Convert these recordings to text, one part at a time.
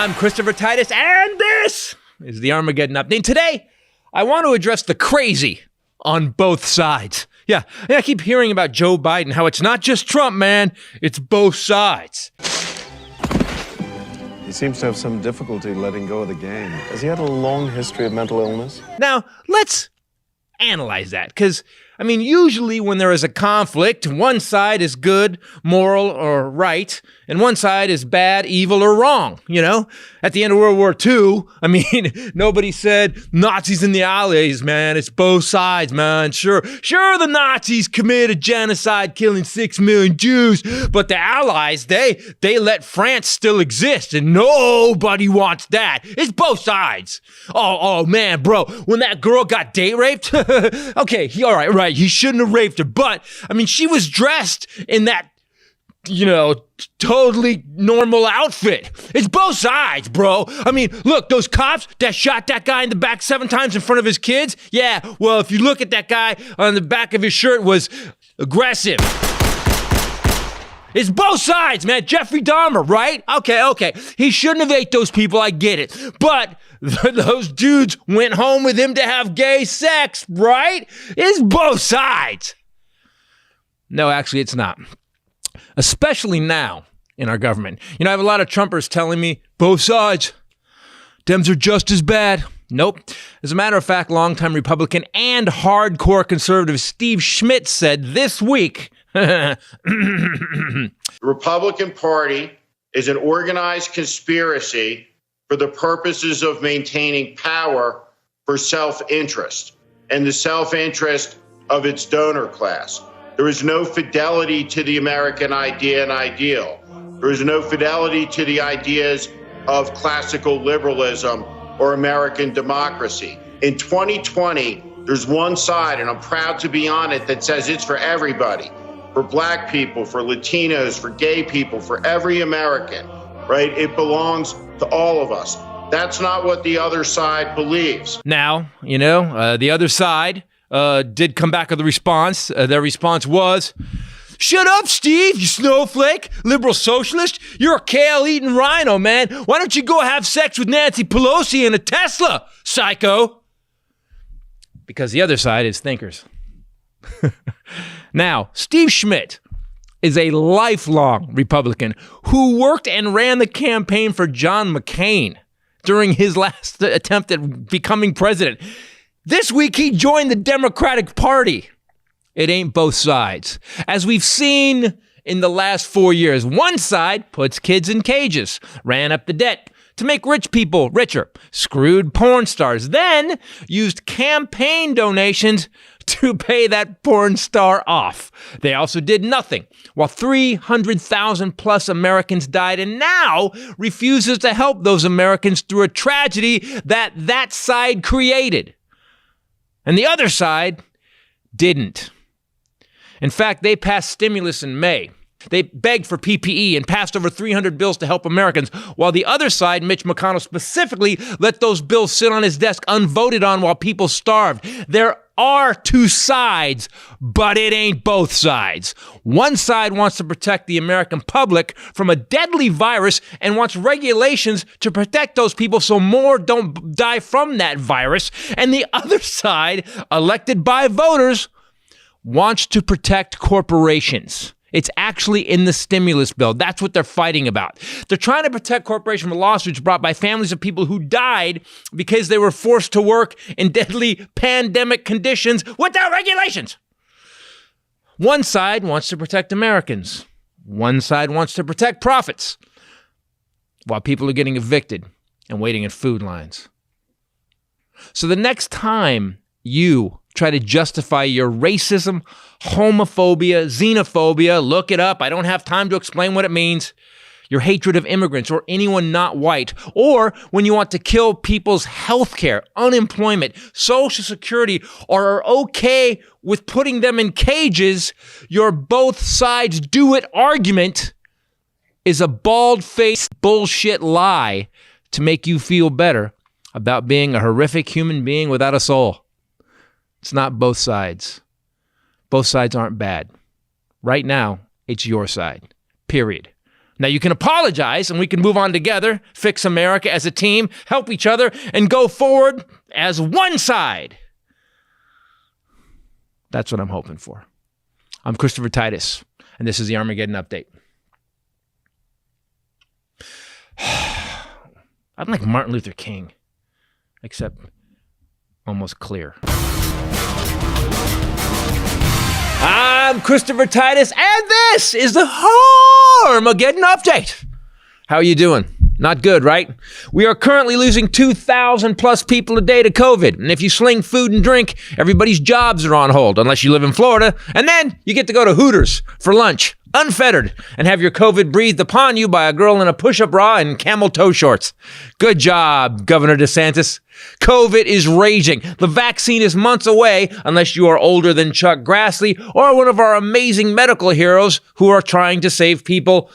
I'm Christopher Titus, and this is the Armageddon Update. Today, I want to address the crazy on both sides. Yeah, I keep hearing about Joe Biden, how it's not just Trump, man, it's both sides. He seems to have some difficulty letting go of the game. Has he had a long history of mental illness? Now, let's analyze that, because usually when there is a conflict, one side is good, moral, or right, and one side is bad, evil, or wrong, At the end of World War II, nobody said Nazis in the alleys, man. It's both sides, man. Sure, the Nazis committed genocide, killing 6 million Jews, but the Allies, they let France still exist, and nobody wants that. It's both sides. Oh man, bro, when that girl got date raped, okay, all right. He shouldn't have raped her, but, she was dressed in that, totally normal outfit. It's both sides, bro. Look, those cops that shot that guy in the back 7 times in front of his kids, yeah, well, if you look at that guy on the back of his shirt was aggressive. It's both sides, man. Jeffrey Dahmer, right? Okay. He shouldn't have ate those people, I get it. But those dudes went home with him to have gay sex, right? It's both sides. No, actually, it's not. Especially now in our government. I have a lot of Trumpers telling me, both sides. Dems are just as bad. Nope. As a matter of fact, longtime Republican and hardcore conservative Steve Schmidt said this week, the Republican Party is an organized conspiracy for the purposes of maintaining power for self-interest and the self-interest of its donor class. There is no fidelity to the American idea and ideal. There is no fidelity to the ideas of classical liberalism or American democracy. In 2020, there's one side, and I'm proud to be on it, that says it's for everybody. For black people, for Latinos, for gay people, for every American, right? It belongs to all of us. That's not what the other side believes. Now, the other side did come back with a response. Their response was, shut up, Steve, you snowflake, liberal socialist. You're a kale-eating rhino, man. Why don't you go have sex with Nancy Pelosi in a Tesla, psycho? Because the other side is thinkers. Now, Steve Schmidt is a lifelong Republican who worked and ran the campaign for John McCain during his last attempt at becoming president. This week, he joined the Democratic Party. It ain't both sides. As we've seen in the last 4 years, one side puts kids in cages, ran up the debt to make rich people richer, screwed porn stars, then used campaign donations to pay that porn star off. They also did nothing while 300,000 plus Americans died, and now refuses to help those Americans through a tragedy that side created. And the other side didn't. In fact, they passed stimulus in May. They begged for PPE and passed over 300 bills to help Americans, while the other side, Mitch McConnell specifically, let those bills sit on his desk unvoted on while people starved. There are two sides, but it ain't both sides. One side wants to protect the American public from a deadly virus and wants regulations to protect those people so more don't die from that virus. And the other side, elected by voters, wants to protect corporations. It's actually in the stimulus bill. That's what they're fighting about. They're trying to protect corporations from lawsuits brought by families of people who died because they were forced to work in deadly pandemic conditions without regulations. One side wants to protect Americans. One side wants to protect profits while people are getting evicted and waiting in food lines. So the next time you try to justify your racism, homophobia, xenophobia, look it up. I don't have time to explain what it means. Your hatred of immigrants or anyone not white, or when you want to kill people's health care, unemployment, Social Security, or are okay with putting them in cages, your both sides do it argument is a bald-faced bullshit lie to make you feel better about being a horrific human being without a soul. It's not both sides. Both sides aren't bad. Right now, it's your side. Period. Now you can apologize and we can move on together, fix America as a team, help each other, and go forward as one side. That's what I'm hoping for. I'm Christopher Titus, and this is the Armageddon Update. I'm like Martin Luther King, except almost clear. I'm Christopher Titus, and this is the Armageddon Update. How are you doing? Not good, right? We are currently losing 2,000 plus people a day to COVID. And if you sling food and drink, everybody's jobs are on hold, unless you live in Florida. And then you get to go to Hooters for lunch, unfettered, and have your COVID breathed upon you by a girl in a push-up bra and camel toe shorts. Good job, Governor DeSantis. COVID is raging. The vaccine is months away, unless you are older than Chuck Grassley or one of our amazing medical heroes who are trying to save people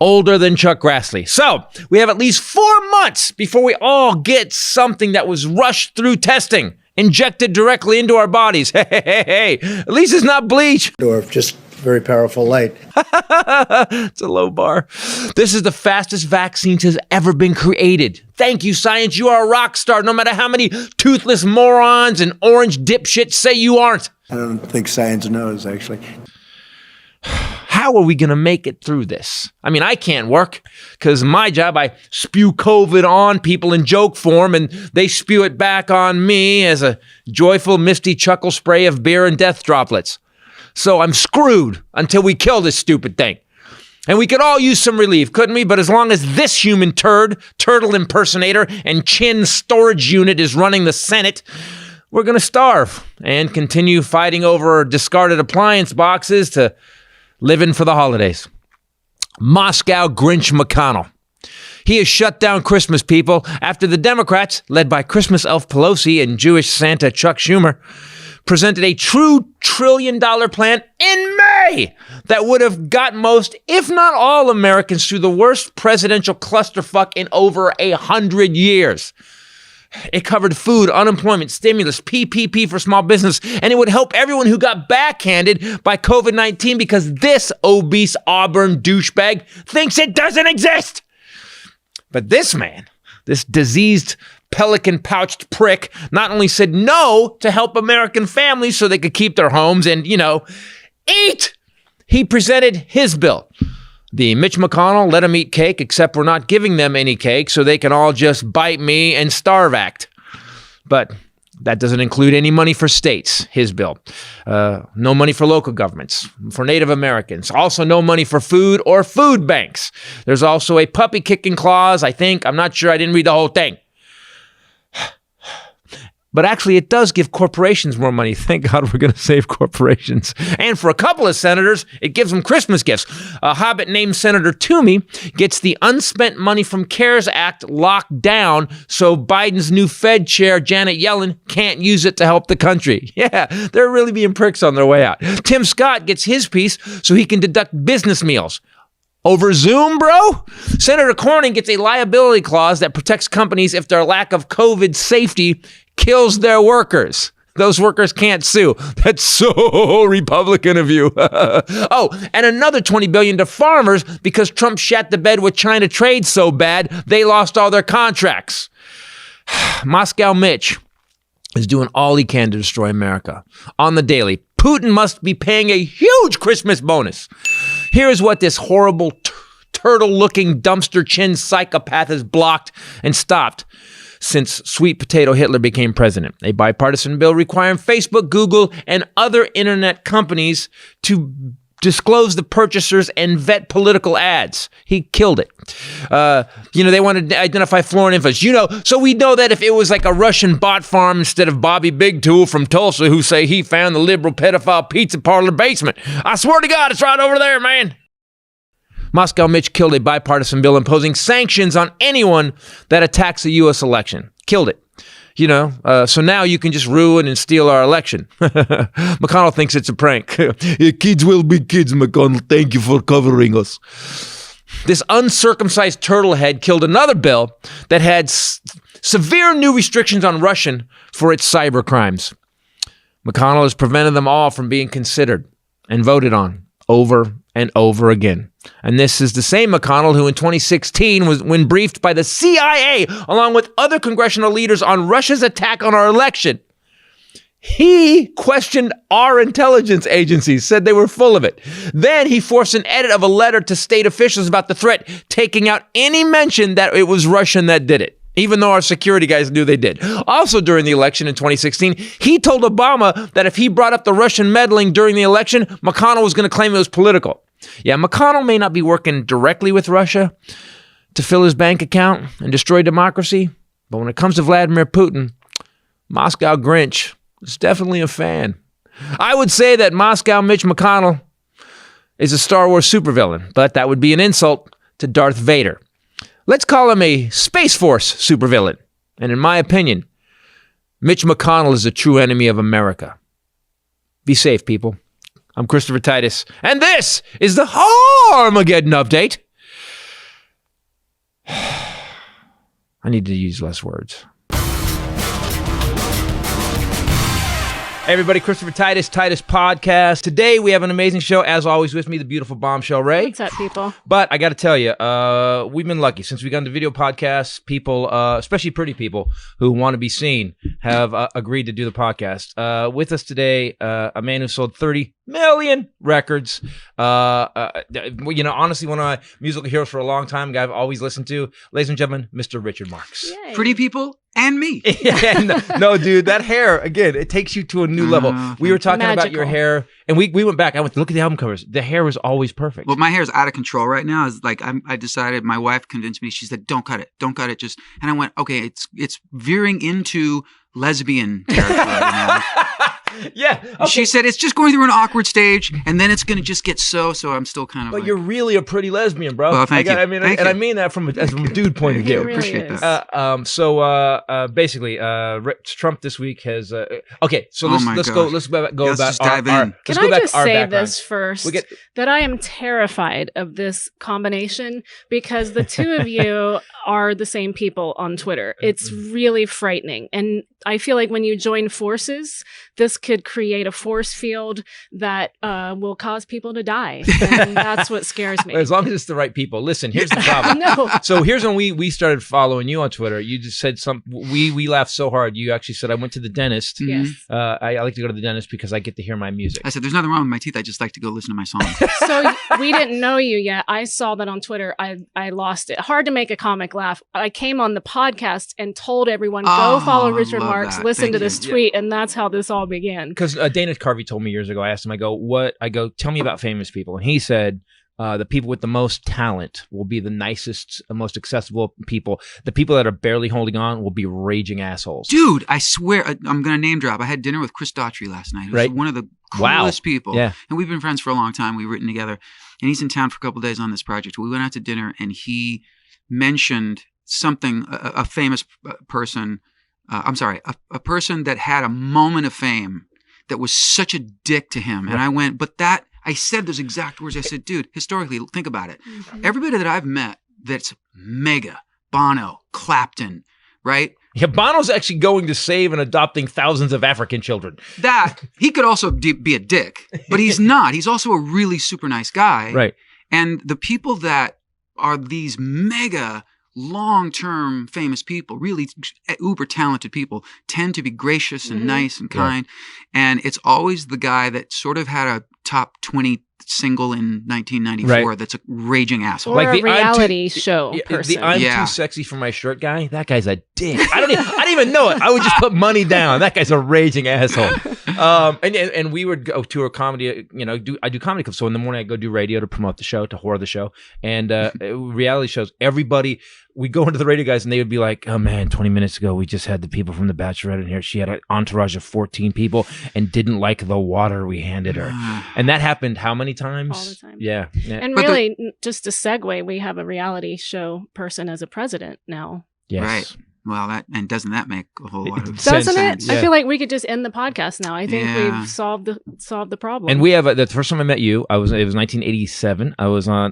older than Chuck Grassley. So we have at least 4 months before we all get something that was rushed through testing, injected directly into our bodies. Hey, at least it's not bleach. Or just very powerful light. It's a low bar. This is the fastest vaccines has ever been created. Thank you, science. You are a rock star, no matter how many toothless morons and orange dipshits say you aren't. I don't think science knows, actually. How are we going to make it through this? I mean, I can't work because my job, I spew COVID on people in joke form and they spew it back on me as a joyful, misty chuckle spray of beer and death droplets. So I'm screwed until we kill this stupid thing. And we could all use some relief, couldn't we? But as long as this human turtle impersonator, and chin storage unit is running the Senate, we're going to starve and continue fighting over discarded appliance boxes to living for the holidays. Moscow Grinch McConnell. He has shut down Christmas, people, after the Democrats, led by Christmas elf Pelosi and Jewish Santa Chuck Schumer, presented a true $1 trillion plan in May that would have got most, if not all, Americans through the worst presidential clusterfuck in over 100 years. It covered food, unemployment, stimulus, PPP for small business, and it would help everyone who got backhanded by COVID-19 because this obese Auburn douchebag thinks it doesn't exist. But this man, this diseased pelican-pouched prick, not only said no to help American families so they could keep their homes and, eat, he presented his bill. The Mitch McConnell, let them eat cake, except we're not giving them any cake, so they can all just bite me and starve act. But that doesn't include any money for states, his bill. No money for local governments, for Native Americans. Also no money for food or food banks. There's also a puppy kicking clause, I think. I'm not sure. I didn't read the whole thing. But actually, it does give corporations more money. Thank God we're going to save corporations. And for a couple of senators, it gives them Christmas gifts. A hobbit named Senator Toomey gets the unspent money from CARES Act locked down so Biden's new Fed chair, Janet Yellen, can't use it to help the country. Yeah, they're really being pricks on their way out. Tim Scott gets his piece so he can deduct business meals. Over Zoom, bro? Senator Cornyn gets a liability clause that protects companies if their lack of COVID safety kills their workers. Those workers can't sue. That's so Republican of you. And another $20 billion to farmers because Trump shat the bed with China trade so bad they lost all their contracts. Moscow Mitch is doing all he can to destroy America. On the daily, Putin must be paying a huge Christmas bonus. Here's what this horrible turtle-looking dumpster chin psychopath has blocked and stopped since sweet potato Hitler became president. A bipartisan bill requiring Facebook, Google, and other internet companies to disclose the purchasers and vet political ads. He killed it. They wanted to identify foreign influence. So we know that if it was like a Russian bot farm instead of Bobby Big Tool from Tulsa who say he found the liberal pedophile pizza parlor basement. I swear to God, it's right over there, man. Moscow Mitch killed a bipartisan bill imposing sanctions on anyone that attacks a U.S. election. Killed it. So now you can just ruin and steal our election. McConnell thinks it's a prank. Kids will be kids, McConnell. Thank you for covering us. This uncircumcised turtlehead killed another bill that had severe new restrictions on Russian for its cyber crimes. McConnell has prevented them all from being considered and voted on over and over again. And this is the same McConnell who in 2016 when briefed by the CIA along with other congressional leaders on Russia's attack on our election. He questioned our intelligence agencies, said they were full of it. Then he forced an edit of a letter to state officials about the threat, taking out any mention that it was Russian that did it, even though our security guys knew they did. Also during the election in 2016, he told Obama that if he brought up the Russian meddling during the election, McConnell was going to claim it was political. Yeah, McConnell may not be working directly with Russia to fill his bank account and destroy democracy, but when it comes to Vladimir Putin, Moscow Grinch is definitely a fan. I would say that Moscow Mitch McConnell is a Star Wars supervillain, but that would be an insult to Darth Vader. Let's call him a Space Force supervillain. And in my opinion, Mitch McConnell is a true enemy of America. Be safe, people. I'm Christopher Titus, and this is the Armageddon Update. I need to use less words. Hey everybody, Christopher Titus Podcast. Today we have an amazing show. As always, with me, the beautiful bombshell Ray. What's up, people? But I got to tell you, we've been lucky since we got into video podcasts. People, especially pretty people who want to be seen, have agreed to do the podcast. With us today, a man who sold 30 million records. Honestly, one of my musical heroes for a long time. A guy I've always listened to. Ladies and gentlemen, Mr. Richard Marx. Yay. Pretty people and me. No, dude, that hair, again, it takes you to a new level. We were talking about your hair, and we went back. I went to look at the album covers. The hair was always perfect. Well, my hair is out of control right now. It's like I decided. My wife convinced me. She said, "Don't cut it, just." And I went, "Okay, it's veering into lesbian territory now." Yeah. Okay. She said it's just going through an awkward stage, and then it's going to just get so I'm still kind of. But you're really a pretty lesbian, bro. Well, thank you. I mean that from a dude point of view. Really Appreciate is. that. Basically, Trump this week has. Okay, so let's go. Let's go Let's about just dive in. Can I just say this first? That I am terrified of this combination because the two of you are the same people on Twitter. It's really frightening. And I feel like when you join forces, this could create a force field that will cause people to die. And that's what scares me. As long as it's the right people. Listen, here's the problem. No. So here's when we started following you on Twitter. You just said we laughed so hard. You actually said, I went to the dentist. Yes. I like to go to the dentist because I get to hear my music. I said, "There's nothing wrong with my teeth. I just like to go listen to my songs." So we didn't know you yet. I saw that on Twitter. I lost it. Hard to make a comic laugh. I came on the podcast and told everyone, go follow Richard Marx, listen to this tweet, and that's how this all began. Because Dana Carvey told me years ago, I asked him, I go, tell me about famous people. And he said, the people with the most talent will be the nicest, most accessible people. The people that are barely holding on will be raging assholes. Dude, I swear, I'm going to name drop. I had dinner with Chris Daughtry last night. Who's one of the coolest people. Yeah. And we've been friends for a long time. We've written together. And he's in town for a couple of days on this project. We went out to dinner and he mentioned something, a famous person, a person that had a moment of fame that was such a dick to him. And I went, I said those exact words. I said, dude, historically, think about it. Mm-hmm. Everybody that I've met that's mega, Bono, Clapton, right? Yeah, Bono's actually going to save and adopting thousands of African children. That, he could also be a dick, but he's not. He's also a really super nice guy. Right. And the people that are these mega long-term famous people, really uber talented people, tend to be gracious and nice and kind. Yeah. And it's always the guy that sort of had a top 20 single in 1994 that's a raging asshole. Or like a reality show person. The I'm too sexy for my shirt guy, that guy's a dick. I didn't even know it. I would just put money down. That guy's a raging asshole. And we would go to a comedy, I do comedy clubs. So in the morning I go do radio to promote the show, to whore the show. And reality shows, everybody, we go into the radio guys and they would be like, oh man, 20 minutes ago, we just had the people from The Bachelorette in here. She had an entourage of 14 people and didn't like the water we handed her. And that happened how many times? All the time. Yeah. And really, just to segue, we have a reality show person as a president now. Yes. Well, doesn't that make a whole lot of Doesn't sense? it? I feel like we could just end the podcast now. I think we've solved the problem. And we have the first time I met you, it was 1987.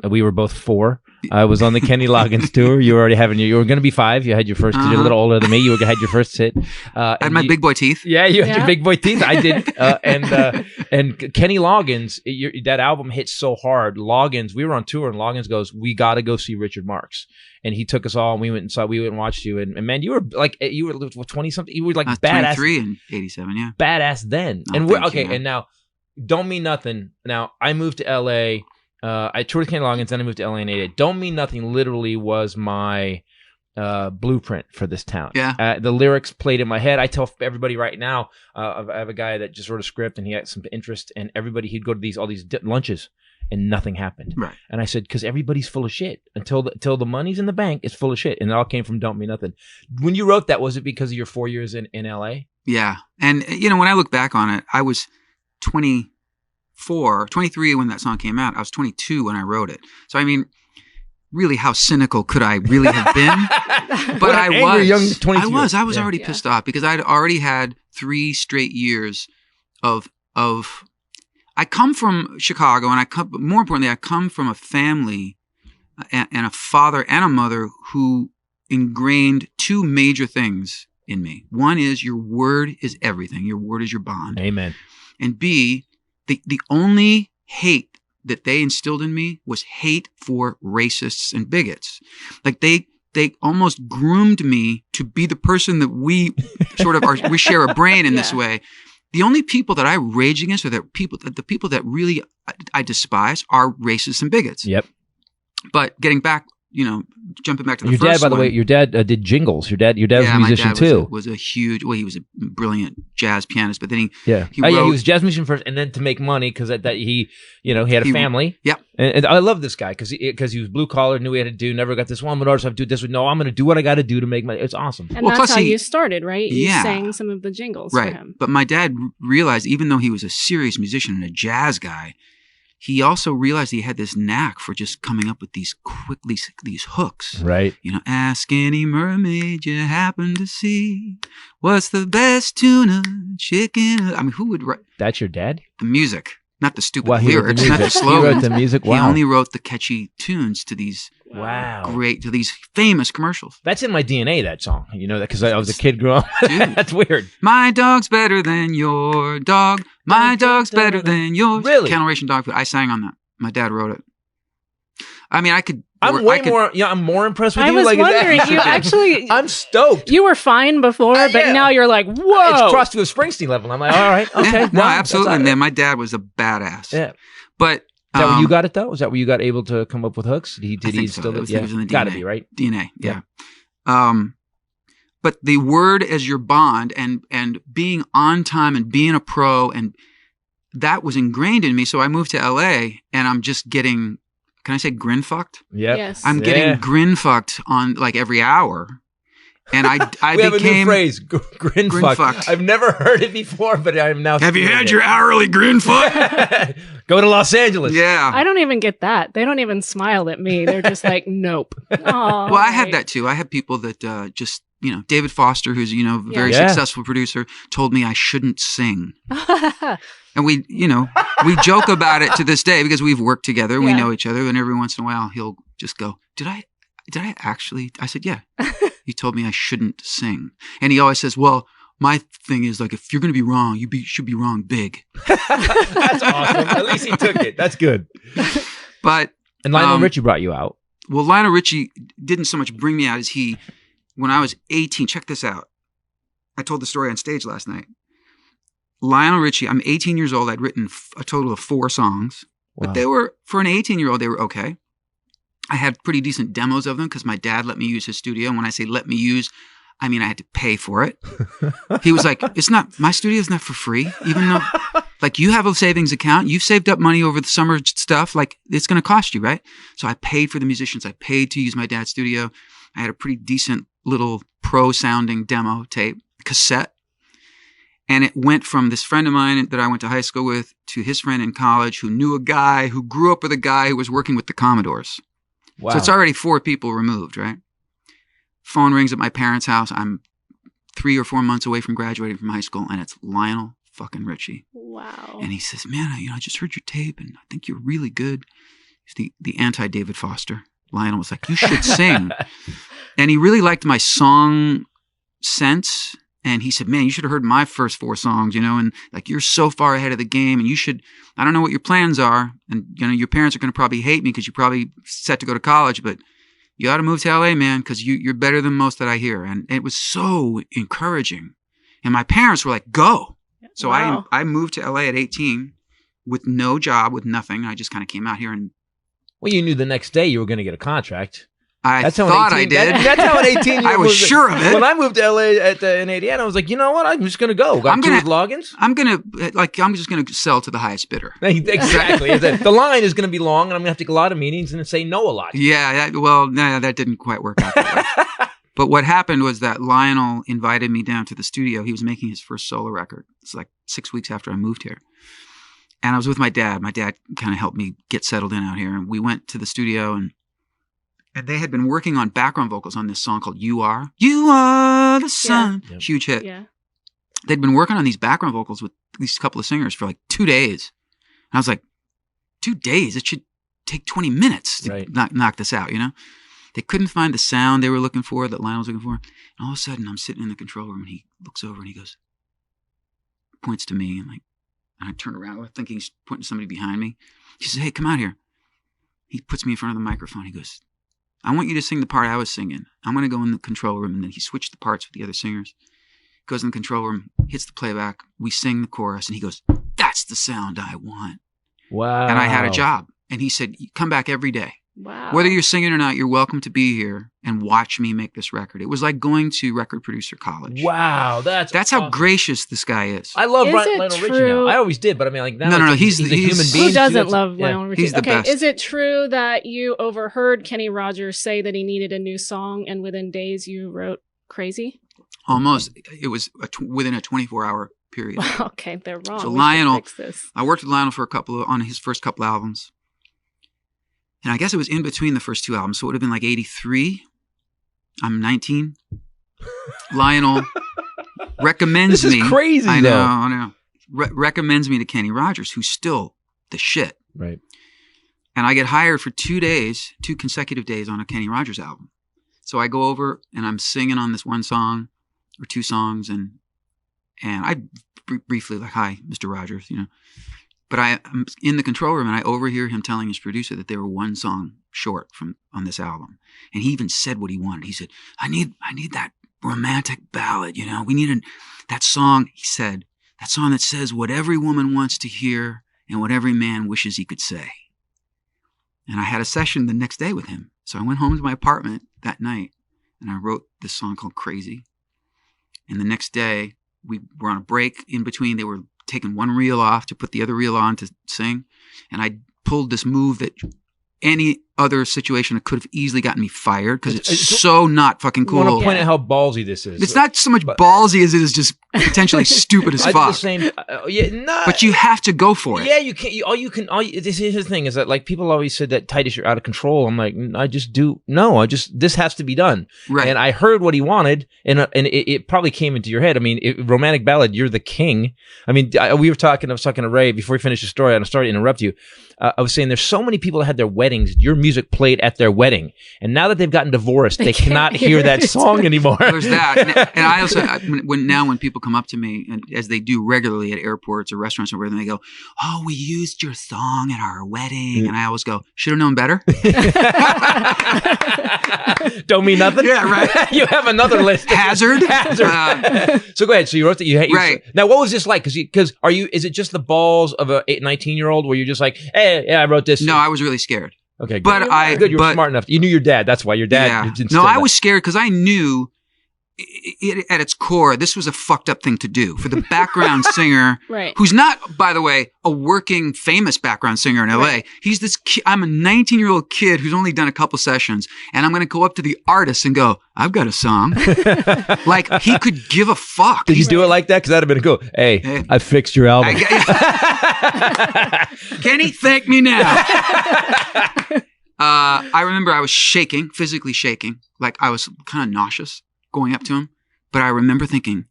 We were both 4. I was on the Kenny Loggins tour. You were already having you were going to be 5. You had your first. You're a little older than me. You had your first hit. I had my big boy teeth. Yeah, you had your big boy teeth. I didn't. And Kenny Loggins, that album hit so hard. Loggins, we were on tour, and Loggins goes, "We got to go see Richard Marx." And he took us all, and we went and watched you. And man, you were 20 something. You were like badass. 23 in 87. Yeah, badass then. Oh, and we're thank you, okay. And now, Don't Mean Nothing. Now I moved to LA. I toured with Kenny Loggins, then I moved to LA in 88. Don't Mean Nothing literally was my blueprint for this town. Yeah. The lyrics played in my head. I tell everybody right now, I have a guy that just wrote a script and he had some interest, and everybody, he'd go to all these lunches and nothing happened. Right. And I said, because everybody's full of shit. Until the money's in the bank, it's full of shit. And it all came from Don't Mean Nothing. When you wrote that, was it because of your 4 years in LA? Yeah. And, when I look back on it, I was 23 when that song came out. I was 22 when I wrote it. So, I mean, really, how cynical could I really have been? But I was. Young 22. I was already pissed off because I'd already had 3 straight years of. I come from Chicago, and more importantly, I come from a family and a father and a mother who ingrained 2 major things in me. One is your word is everything. Your word is your bond. Amen. And B, the only hate that they instilled in me was hate for racists and bigots. Like they almost groomed me to be the person that we sort of are. We share a brain in this way. The only people that I rage against are the people that really I despise are racists and bigots. Yep. But getting back, jumping back to the your first dad, by the one, way, your dad did jingles. Your dad was a musician too. Was a huge. Well, he was a brilliant jazz pianist, but then he he was a jazz musician first, and then to make money because that he had a family. Yep. And I love this guy because he was blue collar, knew what he had to do. Never got this one. But also have to do this. No, I'm going to do what I got to do to make money. It's awesome. And that's how you started, right? You sang some of the jingles for him. But my dad realized, even though he was a serious musician and a jazz guy, he also realized he had this knack for just coming up with these hooks. Right. Ask any mermaid you happen to see, what's the best tuna chicken? I mean, who would write? That's your dad? The music, not the stupid lyrics, not the slogans. He wrote the music. Wow. He only wrote the catchy tunes to these to these famous commercials. That's in my DNA, that song. You know that because I was a kid growing up. That's weird. My dog's better than your dog. My dog's better than yours. Really? Kennel Ration Dog Food. I sang on that. My dad wrote it. I mean, I could. I'm more impressed with you. I was wondering. You actually. I'm stoked. You were fine before, but now you're like, whoa. It's crossed to a Springsteen level. I'm like, all right, okay. Yeah, no, absolutely. Man, my dad was a badass. Yeah. But. Is that where you got it though? Is that where you got able to come up with hooks? Did he so. still? It was in the DNA. Got to be right. DNA. Yeah. But the word as your bond and being on time and being a pro, and that was ingrained in me. So I moved to LA and I'm just getting, can I say grin fucked? Yeah. Yes. I'm getting grin fucked on like every hour. And I we have a new phrase, grin fucked. I've never heard it before, but I'm now. Have you had your hourly grin fuck? Go to Los Angeles. Yeah. I don't even get that. They don't even smile at me. They're just like, nope. Well, I had that too. I had people that just, David Foster, who's, very successful producer, told me I shouldn't sing. And we joke about it to this day because we've worked together. We know each other. And every once in a while he'll just go, did I actually? I said, yeah. You told me I shouldn't sing. And he always says, well, my thing is like, if you're going to be wrong, you should be wrong big. That's awesome. At least he took it. That's good. But and Lionel Richie brought you out. Well, Lionel Richie didn't so much bring me out as when I was 18, check this out. I told the story on stage last night. Lionel Richie, I'm 18 years old. I'd written a total of 4 songs, but they were, for an 18-year-old, they were okay. I had pretty decent demos of them because my dad let me use his studio. And when I say let me use, I mean I had to pay for it. He was like, my studio's not for free. Even though, like, you have a savings account. You've saved up money over the summer stuff. Like, it's going to cost you, right? So I paid for the musicians. I paid to use my dad's studio. I had a pretty decent little pro-sounding demo tape, cassette. And it went from this friend of mine that I went to high school with to his friend in college who knew a guy who grew up with a guy who was working with the Commodores. Wow. So it's already 4 people removed, right? Phone rings at my parents' house. I'm 3 or 4 months away from graduating from high school, and it's Lionel fucking Richie. Wow. And he says, man, I just heard your tape, and I think you're really good. He's the anti-David Foster. Lionel was like, you should sing. And he really liked my song sense. And he said, man, you should have heard my first 4 songs, and like, you're so far ahead of the game, and you should, I don't know what your plans are. And, your parents are going to probably hate me because you're probably set to go to college, but you ought to move to LA, man, because you're better than most that I hear. And it was so encouraging. And my parents were like, go. So wow. I moved to LA at 18 with no job, with nothing. I just kind of came out here and. Well, you knew the next day you were going to get a contract. I thought I did. That's how an 18-year-old I was sure of it. When I moved to LA in 88, I was like, you know what? I'm just going to go. Got 2 logins. I'm just going to sell to the highest bidder. Exactly. The line is going to be long, and I'm going to have to get a lot of meetings and say no a lot. Yeah. That didn't quite work out that way. But what happened was that Lionel invited me down to the studio. He was making his first solo record. It's like 6 weeks after I moved here. And I was with my dad. My dad kind of helped me get settled in out here. And we went to the studio, and they had been working on background vocals on this song called You Are the Sun. Yeah. Huge hit. Yeah. They'd been working on these background vocals with these couple of singers for like 2 days. And I was like, 2 days? It should take 20 minutes to knock this out, They couldn't find the sound they were looking for, that Lionel was looking for. And all of a sudden, I'm sitting in the control room, and he looks over and he goes, points to me, and I turn around thinking he's pointing to somebody behind me. He says, hey, come out here. He puts me in front of the microphone. He goes, I want you to sing the part I was singing. I'm going to go in the control room. And then he switched the parts with the other singers. Goes in the control room, hits the playback. We sing the chorus, and he goes, that's the sound I want. Wow. And I had a job. And he said, come back every day. Wow. Whether you're singing or not, you're welcome to be here and watch me make this record. It was like going to record producer college. Wow, that's awesome. How gracious this guy is. I love Lionel Richie now. I always did, but I mean, like now. No. He's a human being. Who doesn't love Lionel Richie? He's the best. Is it true that you overheard Kenny Rogers say that he needed a new song, and within days you wrote "Crazy"? Almost. It was within a 24-hour period. Okay, they're wrong. So Lionel, I worked with Lionel for on his first couple albums. And I guess it was in between the first 2 albums. So it would have been like 83. I'm 19. Lionel recommends me. This is crazy, I know. Recommends me to Kenny Rogers, who's still the shit. Right. And I get hired for 2 days, 2 consecutive days on a Kenny Rogers album. So I go over and I'm singing on this one song or 2 songs. And I briefly like, hi, Mr. Rogers, But I'm in the control room, and I overhear him telling his producer that they were 1 song short on this album. And he even said what he wanted. He said, I need that romantic ballad, We needed that song, he said, that song that says what every woman wants to hear and what every man wishes he could say. And I had a session the next day with him. So I went home to my apartment that night, and I wrote this song called Crazy. And the next day, we were on a break in between. They were taking one reel off to put the other reel on to sing. And I pulled this move that any other situation could have easily gotten me fired because it's so not fucking cool. I want to point out how ballsy this is. It's not so much ballsy as it is just potentially stupid as fuck. I did the same. But you have to go for it. Yeah, you can. This is the thing is that like people always said that Titus, you're out of control. I'm like, this has to be done. Right. And I heard what he wanted, and it probably came into your head. I mean, romantic ballad, you're the king. I mean, I was talking to Ray before we finished the story, and I'm sorry to interrupt you. I was saying there's so many people that had their weddings. Your music played at their wedding, and now that they've gotten divorced, they cannot hear that song anymore. There's that, and I also when people come up to me, and as they do regularly at airports or restaurants or wherever, they go, "Oh, we used your song at our wedding," and I always go, "Should have known better." Don't mean nothing. Yeah, right. You have another list. Hazard. So go ahead. So you wrote that. Right. Now, what was this like? Because is it just the balls of a 19-year-old where you're just like, hey, yeah, I wrote this? No, I was really scared. Okay, good. But you were smart enough. You knew your dad. That's why your dad. Yeah. No, I was scared because I knew at its core, this was a fucked up thing to do for the background singer, right, who's not, by the way, a working famous background singer in LA. Right. He's this I'm a 19-year-old kid who's only done a couple sessions, and I'm going to go up to the artist and go, I've got a song. Like, he could give a fuck. Did you do it like that? Because that'd have been cool. Hey, I fixed your album. Kenny, thank me now. I remember I was shaking, physically shaking, like I was kind of nauseous going up to him. But I remember thinking,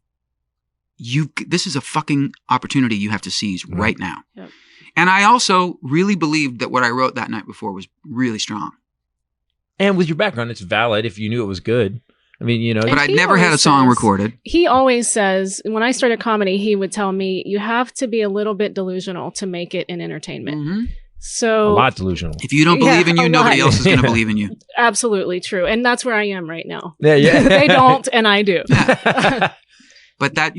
this is a fucking opportunity you have to seize right now. Yep. And I also really believed that what I wrote that night before was really strong. And with your background, it's valid if you knew it was good. I mean, you know. But I'd never had a song recorded. He always says, when I started comedy, he would tell me, you have to be a little bit delusional to make it in entertainment. Mm-hmm. So a lot delusional. If you don't believe in you, nobody else is going to believe in you. Absolutely true. And that's where I am right now. Yeah. They don't, and I do. Yeah. But that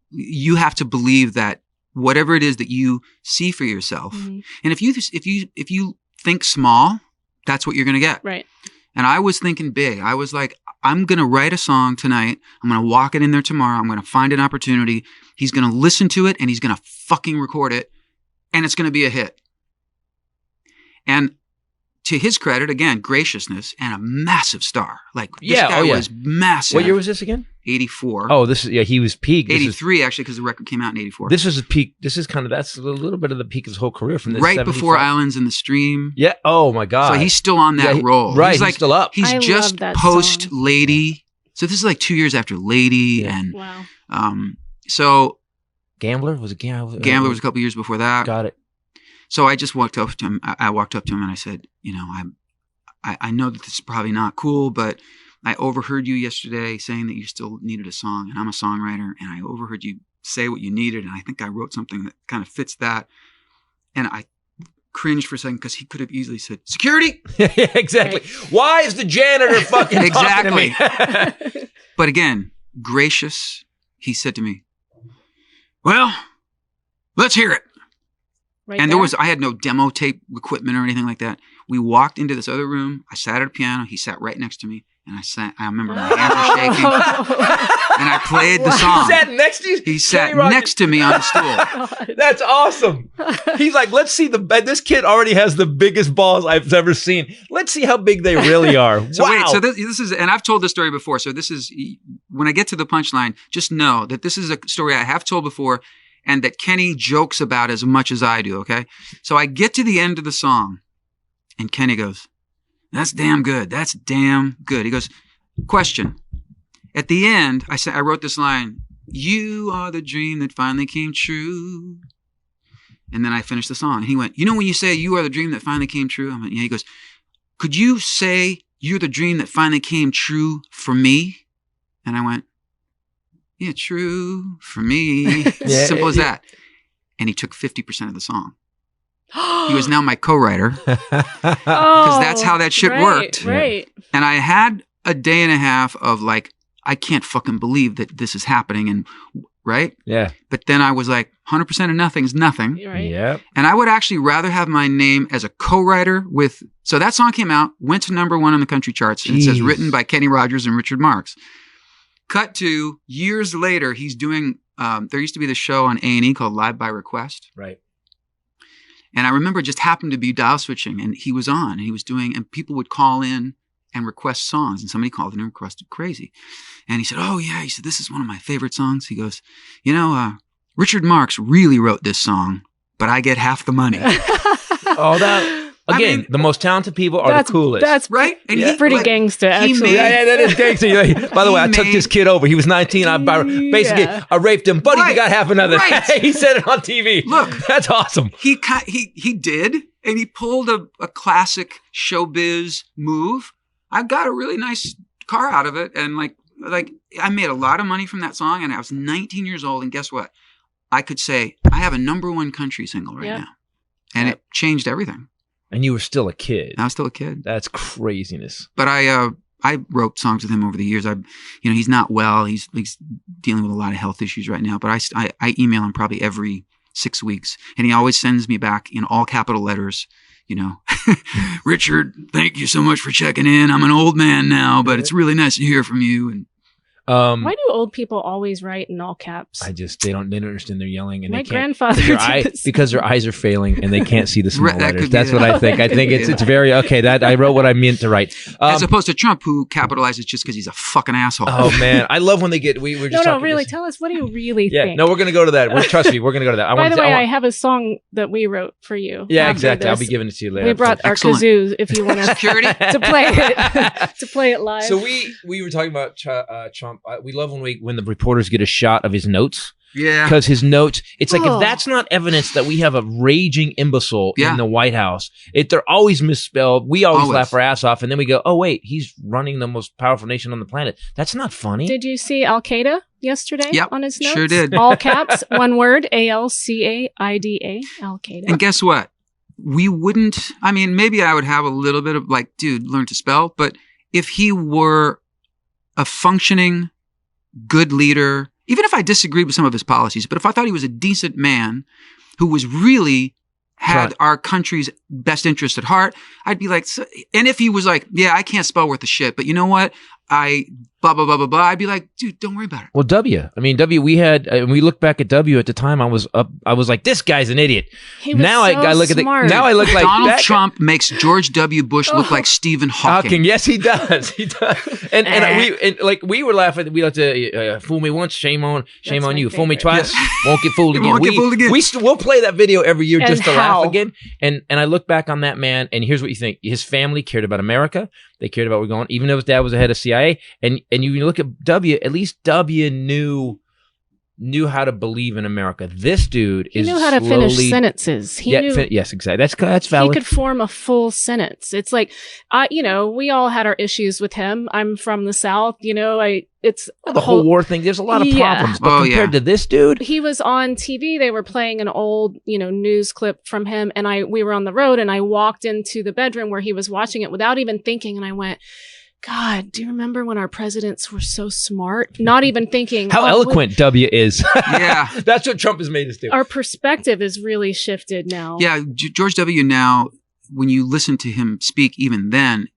you have to believe that whatever it is that you see for yourself, and if you think small, that's what you're going to get. Right. And I was thinking big. I was like, I'm going to write a song tonight. I'm going to walk it in there tomorrow. I'm going to find an opportunity. He's going to listen to it and he's going to fucking record it. And it's going to be a hit. And to his credit, again, graciousness and a massive star. Like, this guy was massive. What year was this again? 84. Oh, he was peak. 83, actually, because the record came out in 84. This was his peak. That's a little bit of the peak of his whole career from this. Right 75. before Islands in the Stream. Yeah. Oh, my God. So he's still on that roll. Right. He's still up. He's just post Lady. So this is like 2 years after Lady. Yeah. And wow. So Gambler? Was it Gambler? Gambler was a couple years before that. Got it. So I just walked up to him. I walked up to him and I said, I know that this is probably not cool, but I overheard you yesterday saying that you still needed a song, and I'm a songwriter, and I overheard you say what you needed, and I think I wrote something that kind of fits that. And I cringed for a second because he could have easily said, security! Yeah, exactly. Why is the janitor fucking talking to me? But again, gracious, he said to me, well, let's hear it. Right and there? I had no demo tape equipment or anything like that. We walked into this other room. I sat at a piano. He sat right next to me. And I remember my hands were shaking. And I played the song. He sat next to you? He sat next to me on the stool. That's awesome. He's like, let's see this kid already has the biggest balls I've ever seen. Let's see how big they really are. So wow. Wait, so this is, and I've told this story before. So this is, when I get to the punchline, just know that this is a story I have told before and that Kenny jokes about as much as I do, okay? So I get to the end of the song and Kenny goes, that's damn good. That's damn good. He goes, question. At the end, I wrote this line, you are the dream that finally came true. And then I finished the song. And he went, when you say you are the dream that finally came true? I went, yeah. He goes, could you say you're the dream that finally came true for me? And I went, yeah, true for me. Simple as that. And he took 50% of the song. He was now my co-writer because that's how that shit worked. Right. And I had a day and a half of like, I can't fucking believe that this is happening. And right. Yeah. But then I was like, 100% of nothing is nothing. Right. Yeah. And I would actually rather have my name as a co-writer with, so that song came out, went to #1 on the country charts. And it says written by Kenny Rogers and Richard Marx. Cut to years later, he's doing, there used to be this show on A&E called Live by Request. Right. And I remember it just happened to be dial switching and he was on and he was doing, and people would call in and request songs. And somebody called in and requested Crazy. And he said, oh yeah. He said, this is one of my favorite songs. He goes, Richard Marx really wrote this song, but I get half the money. Again, the most talented people are the coolest. That's right. And he's pretty gangster, actually. That is gangster. By the way, I took this kid over. He was 19. I raped him, but he got half another. Right. He said it on TV. Look, that's awesome. He did, and he pulled a classic showbiz move. I got a really nice car out of it, and like I made a lot of money from that song. And I was 19 years old, and guess what? I could say I have a #1 country single right now, and it changed everything. And you were still a kid. I was still a kid. That's craziness. But I wrote songs with him over the years. He's not well. He's dealing with a lot of health issues right now. But I email him probably every 6 weeks, and he always sends me back in all capital letters. Richard, thank you so much for checking in. I'm an old man now, but it's really nice to hear from you. And Why do old people always write in all caps? They don't understand they're yelling and My they can't. grandfather did this. Because their eyes are failing and they can't see the small letters. That's what it. I think. I think it's very, okay, that I wrote what I meant to write. As opposed to Trump, who capitalizes just because he's a fucking asshole. Oh, man. I love when they get, we were just No, really, tell us, what do you really think? No, we're going to go to that. Trust me, we're going to go to that. By the way, I have a song that we wrote for you. Yeah, exactly. I'll be giving it to you later. We brought our kazoo if you want to play it to play it live. So we were talking about Trump. We love when the reporters get a shot of his notes. Yeah. Because his notes, it's like, if that's not evidence that we have a raging imbecile in the White House, they're always misspelled. We always laugh our ass off, and then we go, oh, wait, he's running the most powerful nation on the planet. That's not funny. Did you see Al-Qaeda yesterday on his notes? Sure did. All caps, one word, ALCAIDA, Al-Qaeda. And guess what? We wouldn't, I mean, maybe I would have a little bit of like, dude, learn to spell. But if he were a functioning, good leader, even if I disagreed with some of his policies, but if I thought he was a decent man who was really had our country's best interest at heart, I'd be like, and if he was like, yeah, I can't spell worth a shit, but you know what? Blah, blah, blah, blah, blah. I'd be like, dude, don't worry about it. Well, we had, we look back at W at the time, I was like, this guy's an idiot. He was I look smart. Now I look like Donald Trump makes George W. Bush look like Stephen Hawking. Yes, he does. He does. And we were laughing. We like to fool me once, shame on you. Favorite. Fool me twice, won't get fooled again. Won't get fooled again. We'll play that video every year just to how? laugh again. And I look back on that man, and here's what you think: his family cared about America. They cared about where we're going, even though his dad was the head of CIA. And you look at W, at least W knew how to believe in America. This dude he knew how to finish sentences. He knew, yes, exactly. That's valid. He could form a full sentence. It's like, we all had our issues with him. I'm from the South. It's the whole war thing. There's a lot of problems, but compared to this dude, he was on TV. They were playing an old, news clip from him, and we were on the road, and I walked into the bedroom where he was watching it without even thinking, and I went, God, do you remember when our presidents were so smart? Not even thinking. How eloquent W is. Yeah. That's what Trump has made us do. Our perspective is really shifted now. Yeah. George W. now, when you listen to him speak even then,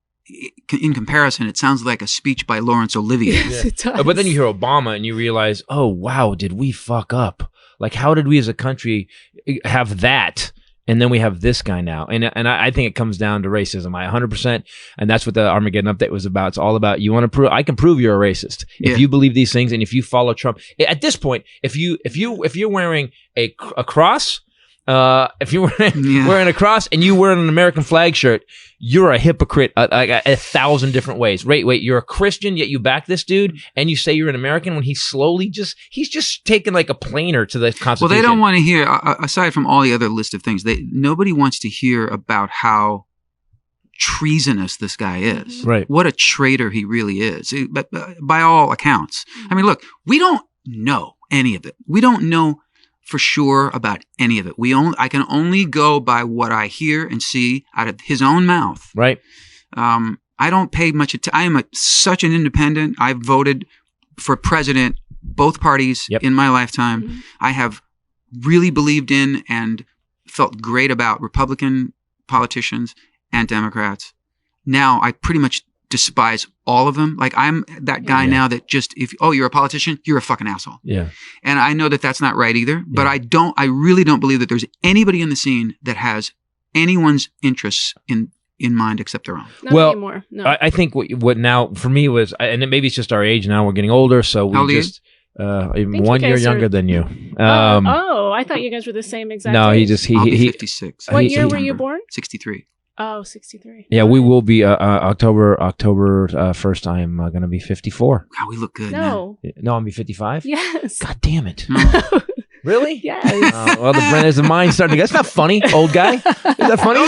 in comparison, it sounds like a speech by Laurence Olivier. Yes, it does. But then you hear Obama and you realize, oh, wow, did we fuck up? Like, how did we as a country have that? And then we have this guy now. And I think it comes down to racism. 100%. And that's what the Armageddon update was about. It's all about, you want to prove, I can prove you're a racist. If you believe these things and if you follow Trump. At this point, if you're wearing a cross, if you're wearing a cross and you wear an American flag shirt, you're a hypocrite like 1,000 different ways. Wait, you're a Christian, yet you back this dude, and you say you're an American when he's just taking like a planer to the Constitution. Well, they don't want to hear, aside from all the other list of things, nobody wants to hear about how treasonous this guy is. Right. What a traitor he really is, but by all accounts. I mean, look, we don't know any of it. We don't know for sure about any of it. I can only go by what I hear and see out of his own mouth. Right. I don't pay much attention. I am such an independent. I've voted for president, both parties in my lifetime. Mm-hmm. I have really believed in and felt great about Republican politicians and Democrats. Now I pretty much despise all of them. Like, I'm that guy now that just, you're a politician, you're a fucking asshole. Yeah. And I know that that's not right either, but I really don't believe that there's anybody in the scene that has anyone's interests in mind except their own. Not anymore. No. I think what now for me was, and maybe it's just our age now, we're getting older, so we just, 1 year younger than you. I thought you guys were the same exact age. I'll be 56. What year were you born? 63. Oh, 63. Yeah, we will be October 1st. I'm going to be 54. God, we look good. No, I'll be 55. Yes. God damn it. Really? Yes. Well, there's a mind starting to go. That's not funny, old guy. Is that funny?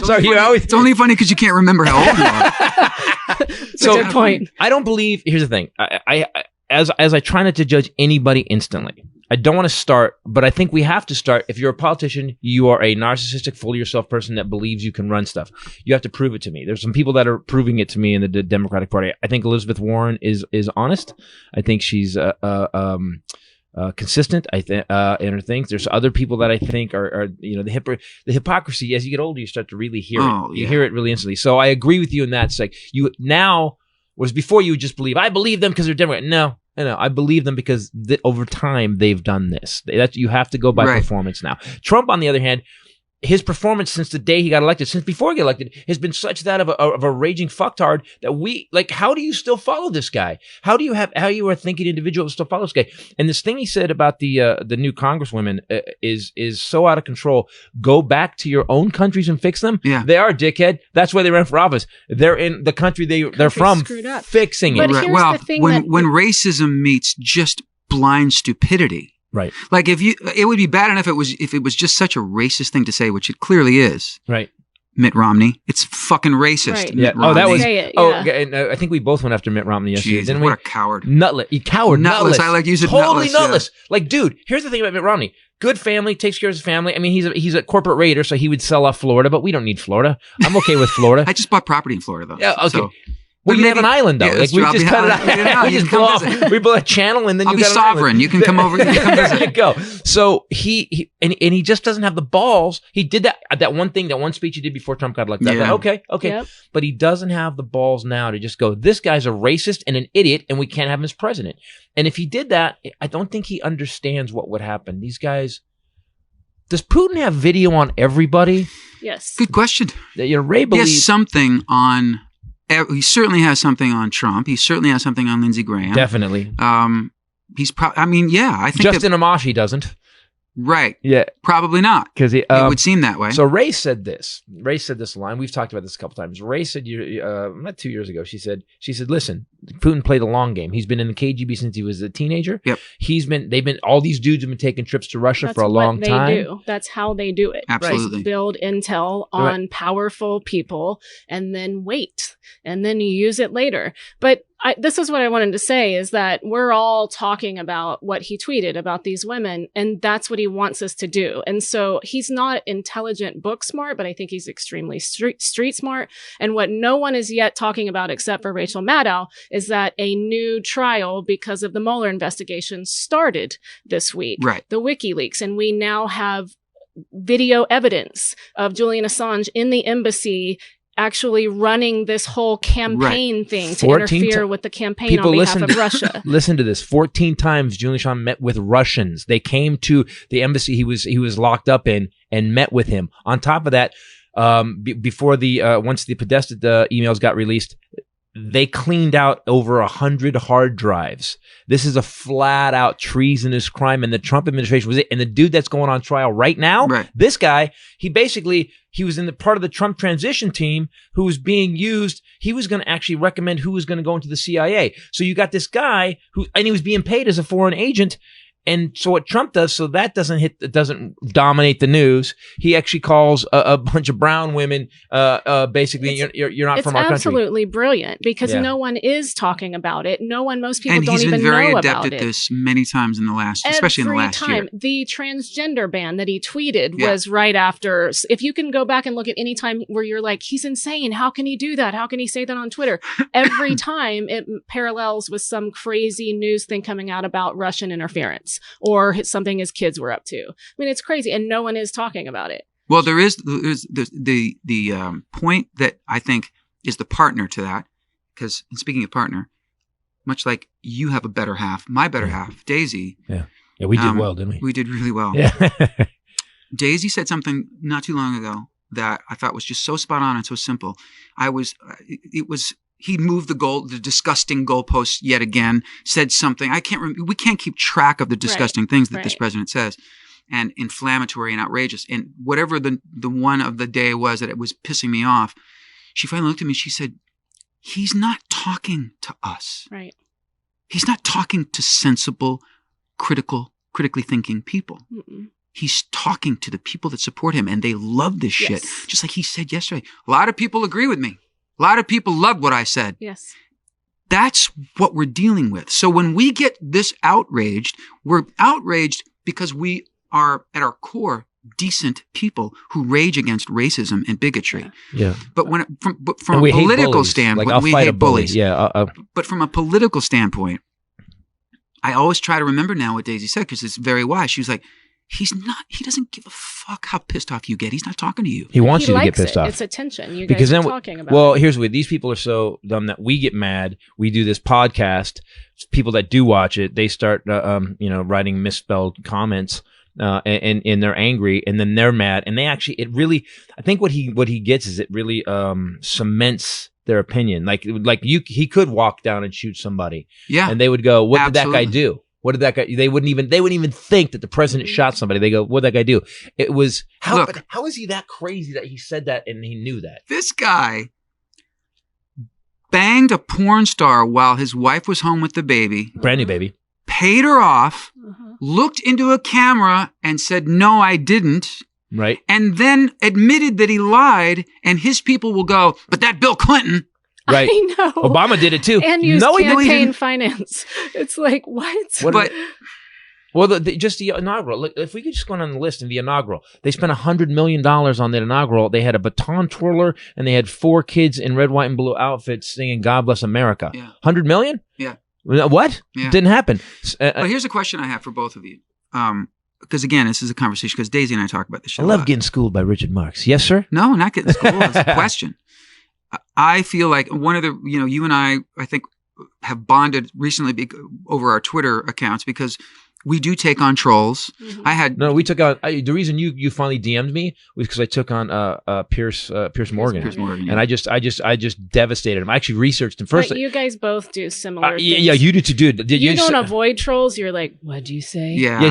Sorry, it's only funny because you can't remember how old you are. So, good point. I don't believe. Here's the thing. As I try not to judge anybody instantly, I don't want to start, but I think we have to start. If you're a politician, you are a narcissistic, full of yourself person that believes you can run stuff. You have to prove it to me. There's some people that are proving it to me in the Democratic Party. I think Elizabeth Warren is honest. I think she's consistent. I think in her things. There's other people that I think are the hypocrisy. As you get older, you start to really hear it. You hear it really instantly. So I agree with you in that. It's like Whereas before you would just believe, I believe them because they're Democrat. No, I believe them because over time they've done this. You have to go by performance now. Trump, on the other hand, his performance since the day he got elected, since before he got elected, has been such that of a raging fucktard that we like. How do you still follow this guy? How you are a thinking individual still follow this guy? And this thing he said about the new congresswomen is so out of control. Go back to your own countries and fix them. Yeah, they are, dickhead. That's why they ran for office. They're in the country they're from, fixing it. But here's well, the thing when racism meets just blind stupidity. Right. Like it would be bad enough if it was just such a racist thing to say, which it clearly is. Right. Mitt Romney. It's fucking racist. Right. Yeah. Romney. Oh, that was. Say it, Oh, yeah. and I think we both went after Mitt Romney yesterday, didn't we? What a coward. Nutless. You coward. Nutless. I like using totally nutless. Yeah. Like, dude, here's the thing about Mitt Romney. Good family, takes care of his family. I mean, he's a corporate raider, so he would sell off Florida, but we don't need Florida. I'm okay with Florida. I just bought property in Florida, though. Yeah. Okay. So. Well, you have an island, though. Yeah, like, we just cut it out. We just blow off. We blow a channel, and then I'll you be got sovereign. You can come over. You can come visit. There you go. So he just doesn't have the balls. He did that one thing, that one speech he did before Trump got elected. Yeah. Okay. Yep. But he doesn't have the balls now to just go, this guy's a racist and an idiot, and we can't have him as president. And if he did that, I don't think he understands what would happen. These guys. Does Putin have video on everybody? Yes. Good question. Ray believes he has something on. He certainly has something on Trump. He certainly has something on Lindsey Graham. Definitely. He's probably. I mean, yeah. I think Justin Amashi doesn't. Right. Yeah. Probably not. Because it would seem that way. So Ray said this. Ray said this line. We've talked about this a couple times. Ray said, not 2 years ago, she said, listen, Putin played a long game. He's been in the KGB since he was a teenager. Yep. All these dudes have been taking trips to Russia for a long time. That's what they do. That's how they do it. Absolutely. Right. Build intel on powerful people and then wait. And then you use it later. But this is what I wanted to say is that we're all talking about what he tweeted about these women, and that's what he wants us to do. And so he's not intelligent book smart, but I think he's extremely street smart. And what no one is yet talking about except for Rachel Maddow is that a new trial because of the Mueller investigation started this week. Right. The WikiLeaks. And we now have video evidence of Julian Assange in the embassy actually running this whole campaign thing to interfere with the campaign on behalf of Russia. Listen to this. 14 times Julian Assange met with Russians. They came to the embassy he was locked up in and met with him. On top of that, before once the Podesta emails got released, they cleaned out over 100 hard drives. This is a flat out treasonous crime, and the Trump administration was it. And the dude that's going on trial right now, this guy, he was in the part of the Trump transition team who was being used. He was going to actually recommend who was going to go into the CIA. So you got this guy and he was being paid as a foreign agent. And so what Trump does, so that doesn't dominate the news, he actually calls a bunch of brown women, basically, you're not from our country. It's absolutely brilliant because no one is talking about it. Most people don't even know about it. And he's been very adept at this many times especially in the last year. The transgender ban that he tweeted was right after. If you can go back and look at any time where you're like, he's insane. How can he do that? How can he say that on Twitter? Every time it parallels with some crazy news thing coming out about Russian interference. Or something his kids were up to. I mean, it's crazy, and no one is talking about it. Well, there's the point that I think is the partner to that. Because speaking of partner, much like you have a better half, my better half, Daisy. Yeah, we did well, didn't we? We did really well. Yeah. Daisy said something not too long ago that I thought was just so spot on and so simple. He moved the disgusting goalposts yet again, said something. We can't keep track of the disgusting things that this president says, and inflammatory and outrageous. And whatever the one of the day was that it was pissing me off, she finally looked at me and she said, he's not talking to us. Right. He's not talking to sensible, critically thinking people. Mm-mm. He's talking to the people that support him, and they love this shit. Just like he said yesterday. A lot of people agree with me. A lot of people loved what I said. Yes. That's what we're dealing with. So when we get this outraged, we're outraged because we are, at our core, decent people who rage against racism and bigotry. Yeah. But from a political standpoint, we hate bullies. Yeah. But from a political standpoint, I always try to remember now what Daisy said because it's very wise. She was like, he doesn't give a fuck how pissed off you get. He's not talking to you. He wants you to get pissed off. It's attention. You guys are talking about Well, here's what, these people are so dumb that we get mad. We do this podcast. People that do watch it, they start, writing misspelled comments, and they're angry, and then they're mad. And I think what he gets is it really, cements their opinion. He could walk down and shoot somebody. Yeah. And they would go, what did that guy do? What did that guy? They wouldn't even think that the president shot somebody. They go, what did that guy do? It was how is he that crazy that he said that and he knew that? This guy banged a porn star while his wife was home with the baby. Brand new baby. Paid her off, looked into a camera and said, "No, I didn't." Right. And then admitted that he lied, and his people will go, "But that Bill Clinton." Right. I know. Obama did it too. And used campaign finance. It's like, what? Just the inaugural. Look, if we could just go on the list and the inaugural, they spent $100 million on the inaugural. They had a baton twirler and they had 4 kids in red, white, and blue outfits singing "God Bless America." Yeah. $100 million? Yeah. What? Yeah. Didn't happen. But here's a question I have for both of you. Because again, this is a conversation because Daisy and I talk about this shit. I love getting schooled by Richard Marx. Yes, sir? No, not getting schooled. It's a question. I feel like one of the, you and I think, have bonded recently over our Twitter accounts because we do take on trolls. Mm-hmm. We took on, the reason you finally DM'd me was because I took on Pierce Morgan. Pierce Morgan, yeah. And I just devastated him. I actually researched him first. But you guys both do similar things. Yeah, you do too, dude. You don't avoid trolls. You're like, what'd you say? Yeah.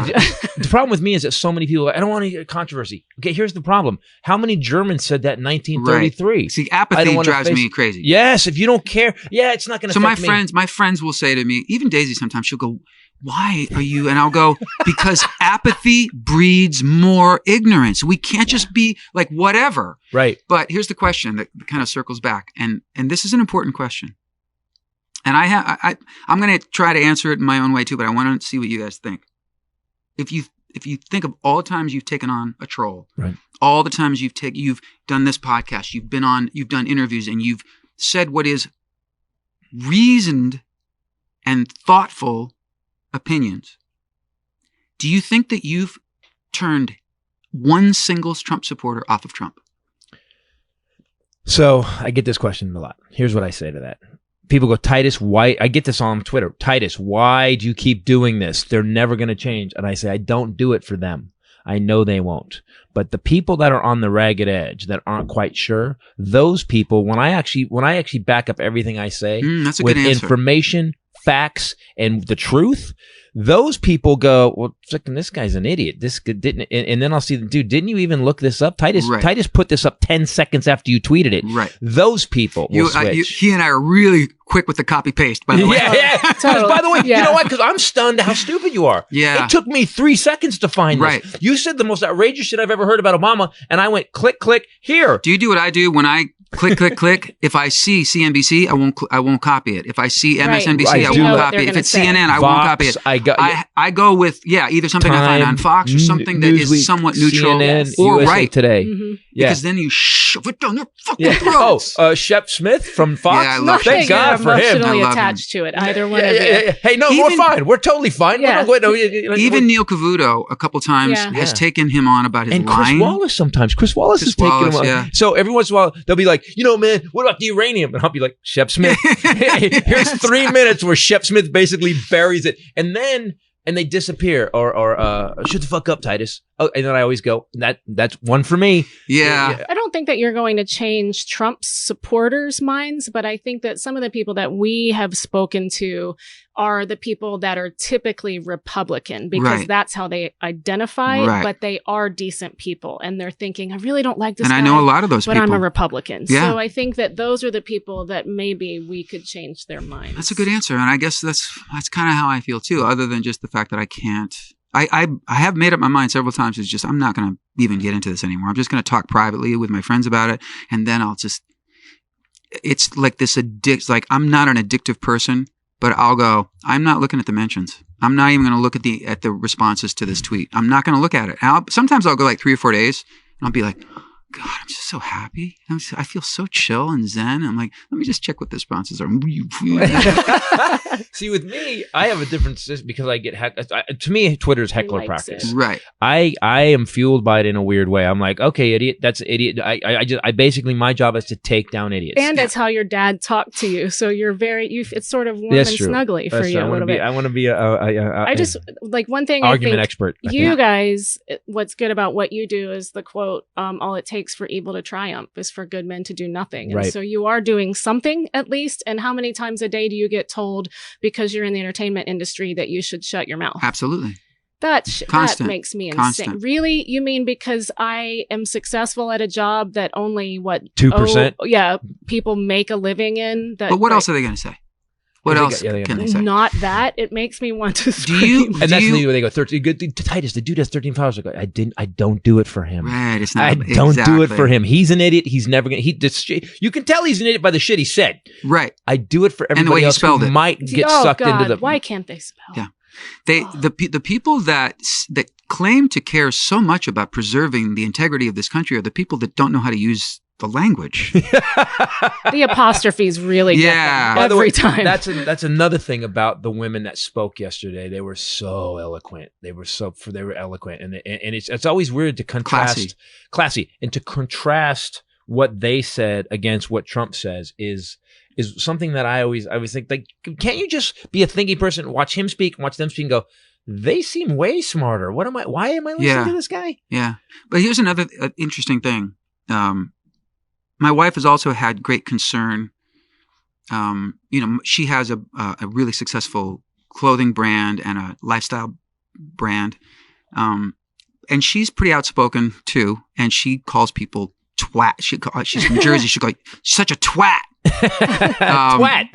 The problem with me is that so many people, I don't want any controversy. Okay, here's the problem. How many Germans said that in 1933? Right. See, apathy drives me crazy. Yes, if you don't care, it's not going to affect me. So my friends will say to me, even Daisy sometimes, she'll go, "Why are you?" And I'll go, "Because apathy breeds more ignorance. We can't just be like whatever." Right. But here's the question that kind of circles back, and this is an important question. And I'm going to try to answer it in my own way too, but I want to see what you guys think. If you think of all the times you've taken on a troll, right, all the times you've done this podcast, you've done interviews, and you've said what is reasoned and thoughtful opinions. Do you think that you've turned one single Trump supporter off of Trump? So I get this question a lot. Here's what I say to that. People go, "Titus, why?" I get this on Twitter. "Titus, why do you keep doing this? They're never going to change." And I say, I don't do it for them. I know they won't. But the people that are on the ragged edge that aren't quite sure, those people, when I actually back up everything I say with information, facts, and the truth, those people go, "Well, freaking this guy's an idiot. This didn't." And then I'll see them, "Dude, didn't you even look this up? Titus put this up 10 seconds after you tweeted it." Right. Those people will switch. He and I are really quick with the copy paste, by the way. Yeah. Totally. By the way, you know what? Because I'm stunned how stupid you are. Yeah. It took me 3 seconds to find this. Right. You said the most outrageous shit I've ever heard about Obama, and I went click, click, here. Do you do what I do when I click, click, click? If I see CNBC, I won't copy it. If I see MSNBC, I won't copy it. If it's CNN, I won't copy it. I go with either something I find on Fox or something that is somewhat neutral, CNN, or USA right Today. Mm-hmm. Yeah. Because then you shove it down their fucking throats. Shep Smith from Fox. Yeah, I love Thank God for him. Emotionally attached to it. Either one of you. Hey, no, we're fine. We're totally fine. Yeah. Even Neil Cavuto a couple times has taken him on about his and lying. Chris Wallace sometimes. Chris Wallace has taken him on. Yeah. So every once in a while, they'll be like, man, what about the uranium? And I'll be like, Shep Smith. Here's 3 minutes where Shep Smith basically buries it. And they disappear or shut the fuck up, Titus. Oh, and then I always go, that's one for me. Yeah. I don't think that you're going to change Trump's supporters' minds, but I think that some of the people that we have spoken to are the people that are typically Republican because that's how they identify, but they are decent people. And they're thinking, I really don't like this guy. And I know a lot of those people. But I'm a Republican. Yeah. So I think that those are the people that maybe we could change their minds. That's a good answer. And I guess that's kind of how I feel too, other than just the fact that I can't. I have made up my mind several times. It's just, I'm not going to even get into this anymore. I'm just going to talk privately with my friends about it. And then it's like this like I'm not an addictive person, but I'll go, I'm not looking at the mentions. I'm not even going to look at the responses to this tweet. I'm not going to look at it. Sometimes I'll go like 3 or 4 days and I'll be like, God, I'm just so happy. I feel so chill and zen. I'm like, let me just check what the responses are. See, with me, I have a different system because I get heckled. To me, Twitter is heckler practice. Right. I am fueled by it in a weird way. I'm like, okay, idiot, that's an idiot. I basically, my job is to take down idiots. And it's how your dad talked to you. So you're it's sort of warm and snuggly for you a little bit. I want to be I just, like, one thing argument I think expert. You guys, what's good about what you do is the quote, all it takes for evil to triumph is for good men to do nothing. And so you are doing something at least. And how many times a day do you get told because you're in the entertainment industry that you should shut your mouth? Absolutely. That makes me insane. Really? You mean because I am successful at a job that only 2%? People make a living in? But what else are they going to say? What else can they say? Not that. It makes me want to scream. And that's the way they go. 13. Titus, the dude has 13 followers. I don't do it for him. Right. It's not. I don't do it for him. He's an idiot. He's never gonna. You can tell he's an idiot by the shit he said. Right. I do it for everybody else who might get sucked into the. Why can't they spell? Yeah. The people that claim to care so much about preserving the integrity of this country are the people that don't know how to use the language. The apostrophes really get them every time. That's another thing about the women that spoke yesterday. They were so eloquent. They were eloquent, and it's always weird to contrast classy and to contrast what they said against what Trump says is something that I always think, like, can't you just be a thinking person, watch him speak, watch them speak, and go, they seem way smarter. Why am I listening to this guy? Yeah. But here's another interesting thing. My wife has also had great concern. She has a really successful clothing brand and a lifestyle brand. And she's pretty outspoken too. And she calls people twat. She's from Jersey. She goes, such a twat. Twat.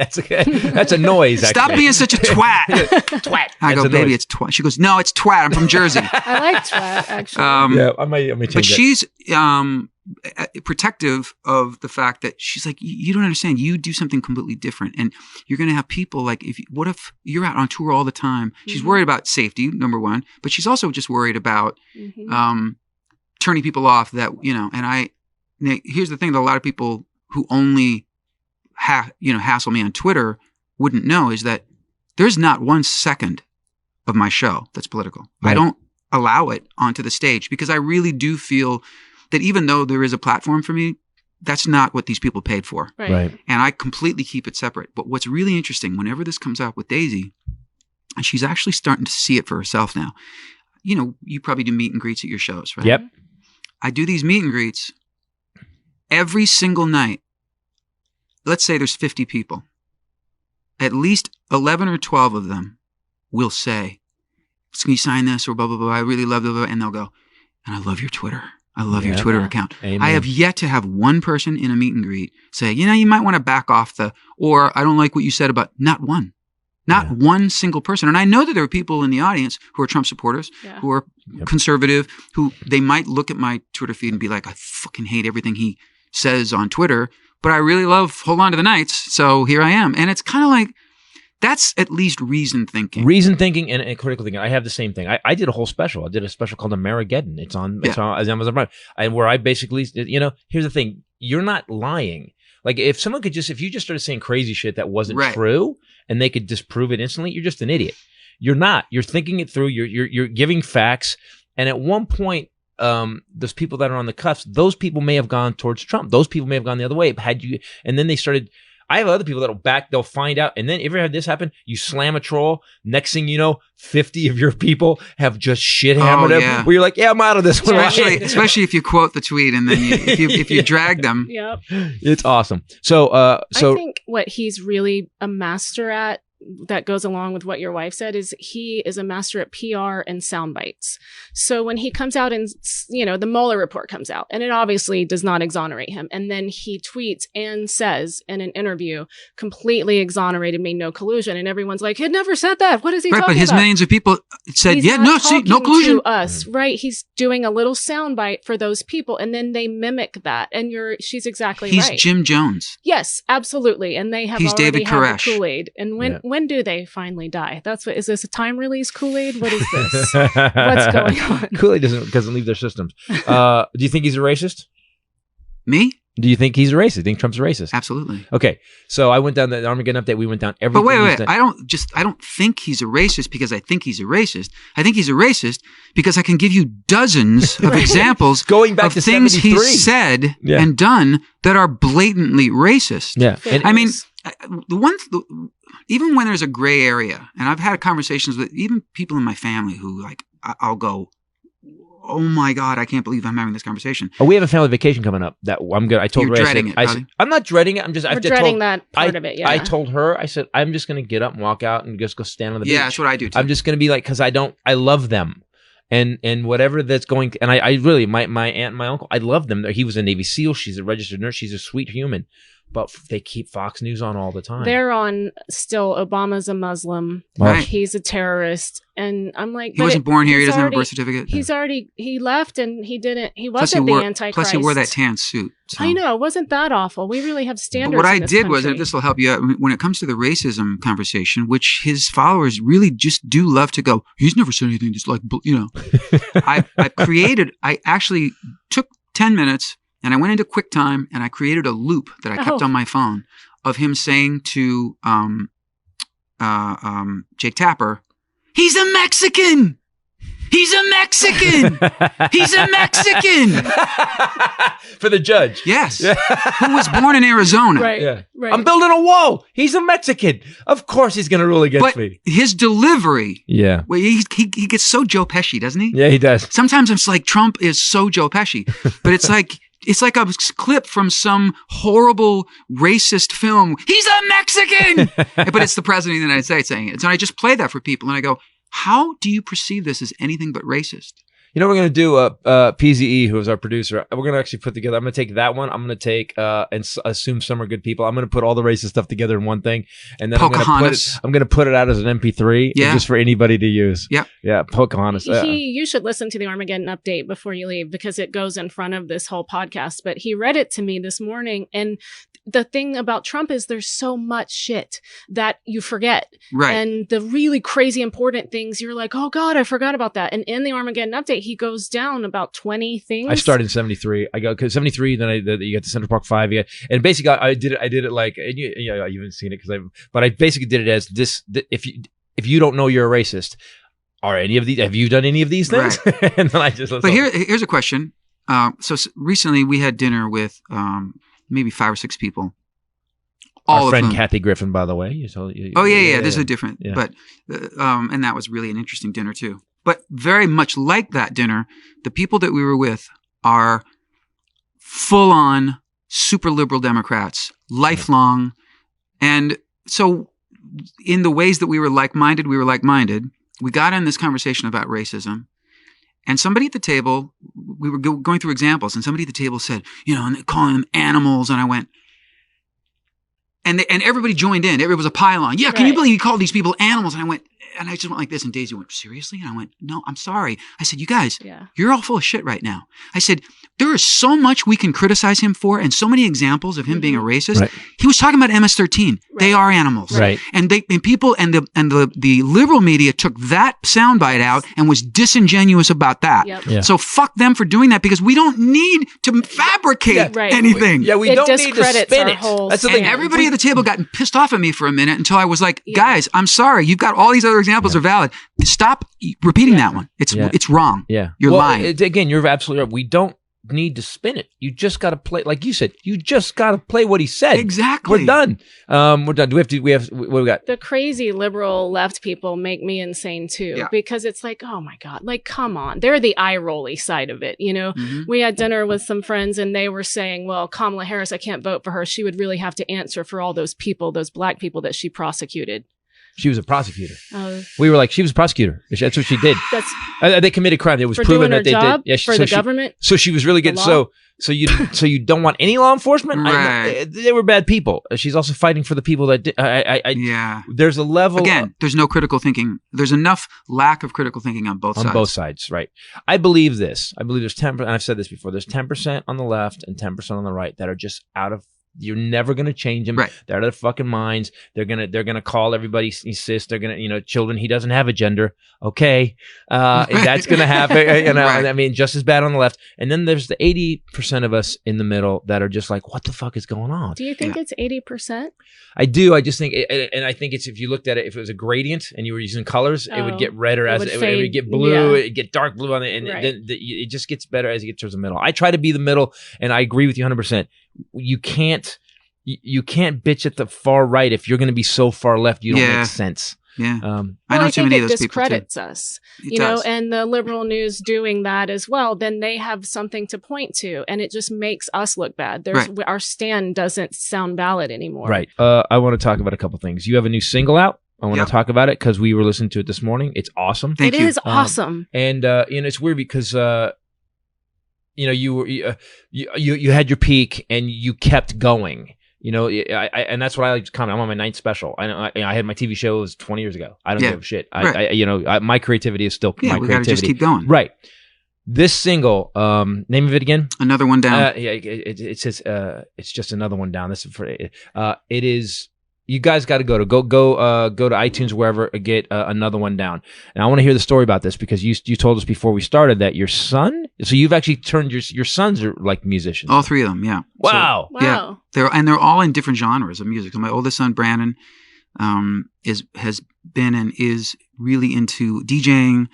That's a noise. Actually. Stop being such a twat. Twat. I go, baby, it's twat. She goes, no, it's twat. I'm from Jersey. I like twat, actually. I might change but she's protective of the fact that she's like, you don't understand. You do something completely different, and you're going to have people like, what if you're out on tour all the time? She's worried about safety, number one, but she's also just worried about turning people off. And here's the thing that a lot of people who only hassle me on Twitter wouldn't know is that there's not 1 second of my show that's political. Right. I don't allow it onto the stage because I really do feel that even though there is a platform for me, that's not what these people paid for. Right. And I completely keep it separate. But what's really interesting, whenever this comes out with Daisy, and she's actually starting to see it for herself now. You probably do meet and greets at your shows, right? Yep. I do these meet and greets every single night. Let's say there's 50 people. At least 11 or 12 of them will say, can you sign this or blah, blah, blah. I really love it. And they'll go, and I love your Twitter. I love your Twitter account. Amen. I have yet to have one person in a meet and greet say, you might want to back off or I don't like what you said about, not one. Not one single person. And I know that there are people in the audience who are Trump supporters, who are conservative, who they might look at my Twitter feed and be like, I fucking hate everything he says on Twitter, but I really love Hold On to the Nights, so here I am. And it's kind of like, that's at least reasoned thinking. Reasoned thinking and critical thinking. I have the same thing. I did a whole special. I did a special called Amerigeddon. It's on Amazon Prime. And where I basically, here's the thing. You're not lying. Like if you just started saying crazy shit that wasn't true and they could disprove it instantly, you're just an idiot. You're not. You're thinking it through. You're giving facts. And at one point, those people that are on the cuffs, those people may have gone towards Trump. Those people may have gone the other way. And then they started. I have other people they'll find out. And then if you ever had this happen, you slam a troll. Next thing you know, 50 of your people have just shit hammered him. Where you're like, I'm out of this one. Especially if you quote the tweet and then if you drag them. Yep. It's awesome. So I think what he's really a master at, that goes along with what your wife said, is he is a master at PR and sound bites. So when he comes out and, the Mueller report comes out, and it obviously does not exonerate him. And then he tweets and says in an interview, completely exonerated me, no collusion. And everyone's like, he never said that. What is he talking about? But his millions of people said, no collusion. To us, right? He's doing a little sound bite for those people. And then they mimic that. And she's exactly right. He's Jim Jones. Yes, absolutely. And they have already David had the Kool-Aid. And when do they finally die? Is this a time release Kool-Aid? What is this? What's going on? Kool-Aid doesn't leave their systems. Do you think he's a racist? Me? Do you think he's a racist? Do you think Trump's a racist? Absolutely. Okay, so I went down the Armageddon update. We went down everything. But wait. I don't think he's a racist because I think he's a racist. I think he's a racist because I can give you dozens of examples going back of to things 73. he said and done that are blatantly racist. Yeah. I mean, even when there's a gray area, and I've had conversations with even people in my family who like, I'll go, oh my God, I can't believe I'm having this conversation. Oh, we have a family vacation coming up that I'm good. I told You're her, dreading it, buddy. I'm not dreading it. We're dreading that part of it. Yeah. I told her, I said, I'm just going to get up and walk out and just go stand on the beach. Yeah, that's what I do too. I'm just going to be like, because I love them. And whatever that's going, and I really, my aunt and my uncle, I love them. He was a Navy SEAL. She's a registered nurse. She's a sweet human. But they keep Fox News on all the time. They're on still. Obama's a Muslim. Right. He's a terrorist. And I'm like, he wasn't born here. He doesn't have a birth certificate. He left and he wasn't the Antichrist. Plus he wore that tan suit. So. I know. It wasn't that awful. We really have standards. But what I in this did was, country. and this will help you out, when it comes to the racism conversation, which his followers really just do love to go, he's never said anything just like, I actually took 10 minutes and I went into QuickTime and I created a loop that I kept on my phone of him saying to Jake Tapper, he's a Mexican! He's a Mexican! He's a Mexican! For the judge. Yes. Who was born in Arizona. Right. Yeah. Right. I'm building a wall. He's a Mexican. Of course he's going to rule against me. His delivery. Yeah. Well, he gets so Joe Pesci, doesn't he? Yeah, he does. Sometimes it's like Trump is so Joe Pesci. But it's like a clip from some horrible racist film. He's a Mexican! But it's the president of the United States saying it. So I just play that for people and I go, how do you perceive this as anything but racist? You know what we're going to do? PZE, who is our producer, we're going to actually put together, I'm going to take that one. I'm going to take and assume some are good people. I'm going to put all the racist stuff together in one thing. And then I'm going to put it out as an MP3 just for anybody to use. Yep. Yeah, Pocahontas. You should listen to the Armageddon update before you leave because it goes in front of this whole podcast. But he read it to me this morning. And the thing about Trump is there's so much shit that you forget. Right. And the really crazy important things, you're like, oh God, I forgot about that. And in the Armageddon update, he goes down about 20 things. I started in 73. I go because 73. Then you got the Central Park 5. And basically, I did it like and you haven't seen it but I basically did it as this. If you don't know you're a racist, are any of these? Have you done any of these things? Right. And then I just. But here's a question. So recently we had dinner with maybe 5 or 6 people. Our friend Kathy Griffin, by the way. Yeah. This is a different, but and that was really an interesting dinner too. But very much like that dinner, the people that we were with are full-on super liberal Democrats, lifelong, and so in the ways that we were like-minded. We got in this conversation about racism. And somebody at the table, we were going through examples, and somebody at the table said, and they're calling them animals. And I went, and everybody joined in. It was a pile-on. Yeah, can you believe you called these people animals? And I just went like this, and Daisy went, seriously? And I went, no, I'm sorry. I said, you guys, you're all full of shit right now. I said, there is so much we can criticize him for and so many examples of him being a racist. Right. He was talking about MS-13. Right. They are animals. Right. And people and the liberal media took that soundbite out and was disingenuous about that. Yep. Yeah. So fuck them for doing that because we don't need to fabricate anything. We don't need to spin it. That's the thing. Everybody at the table got pissed off at me for a minute until I was like, guys, I'm sorry. You've got all these other examples are valid. Stop repeating that one. It's wrong. Yeah. You're lying. Again, you're absolutely right. We don't need to spin it. You just got to play, like you said. You just got to play what he said. Exactly. We're done. We're done. Do we have? What do we got? The crazy liberal left people make me insane too, because it's like, oh my God, like come on, they're the eye rolly side of it. We had dinner with some friends, and they were saying, well, Kamala Harris, I can't vote for her. She would really have to answer for all those people, those black people that she prosecuted. She was a prosecutor. We were like, she was a prosecutor. That's what she did. They committed crime. It was proven that they did. Yeah, for the government. So she was really good. So you don't want any law enforcement. Right. They were bad people. She's also fighting for the people that did. There's a level. Again, there's no critical thinking. There's enough lack of critical thinking on both sides. On both sides, right. I believe this. I believe there's 10%, and I've said this before, there's 10% on the left and 10% on the right that are just out of You're never going to change them. Right. They're out of their fucking minds. They're gonna call everybody cis. They're gonna, children. He doesn't have a gender. Okay, that's gonna happen. Right. I mean, just as bad on the left. And then there's the 80% of us in the middle that are just like, what the fuck is going on? Do you think it's 80%? I do. I just think, and I think it's, if you looked at it, if it was a gradient and you were using colors, it would get redder as it would get blue. It would get dark blue on it, and then it just gets better as you get towards the middle. I try to be the middle, and I agree with you 100%. You can't bitch at the far right if you're going to be so far left. You don't make sense. Yeah, I know too many of those people too. Discredits us, and the liberal news doing that as well. Then they have something to point to, and it just makes us look bad. Our stand doesn't sound valid anymore. Right. I want to talk about a couple things. You have a new single out. I want to talk about it because we were listening to it this morning. It's awesome. It is awesome. And it's weird because you had your peak and you kept going. And that's what I like to comment. I'm on my 9th special. I had my TV show, it was 20 years ago. I don't give a shit. My creativity is still my creativity. We gotta just keep going. Right. This single, name of it again? Another One Down. It says it's just another one down. This is for it is. You guys got to go to iTunes, wherever, get Another One Down. And I want to hear the story about this because you told us before we started that your son. So you've actually turned your sons are like musicians. All 3 of them, yeah. Wow. So, wow. Yeah, they're all in different genres of music. So my oldest son Brandon has been and is really into DJing,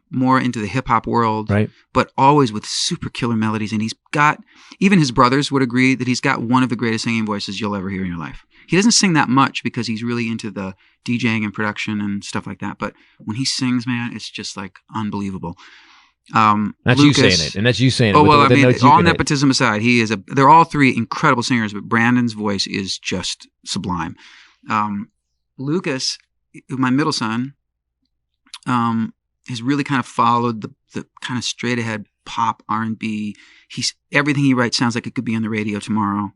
more into the hip hop world, right? But always with super killer melodies. And he's got, even his brothers would agree that he's got one of the greatest singing voices you'll ever hear in your life. He doesn't sing that much because he's really into the DJing and production and stuff like that. But when he sings, man, it's just like unbelievable. That's Lucas, you saying it, and that's you saying it. Oh well, I mean, all nepotism aside, they're all 3 incredible singers, but Brandon's voice is just sublime. Lucas, my middle son, has really kind of followed the kind of straight ahead pop R&B. Everything he writes sounds like it could be on the radio tomorrow.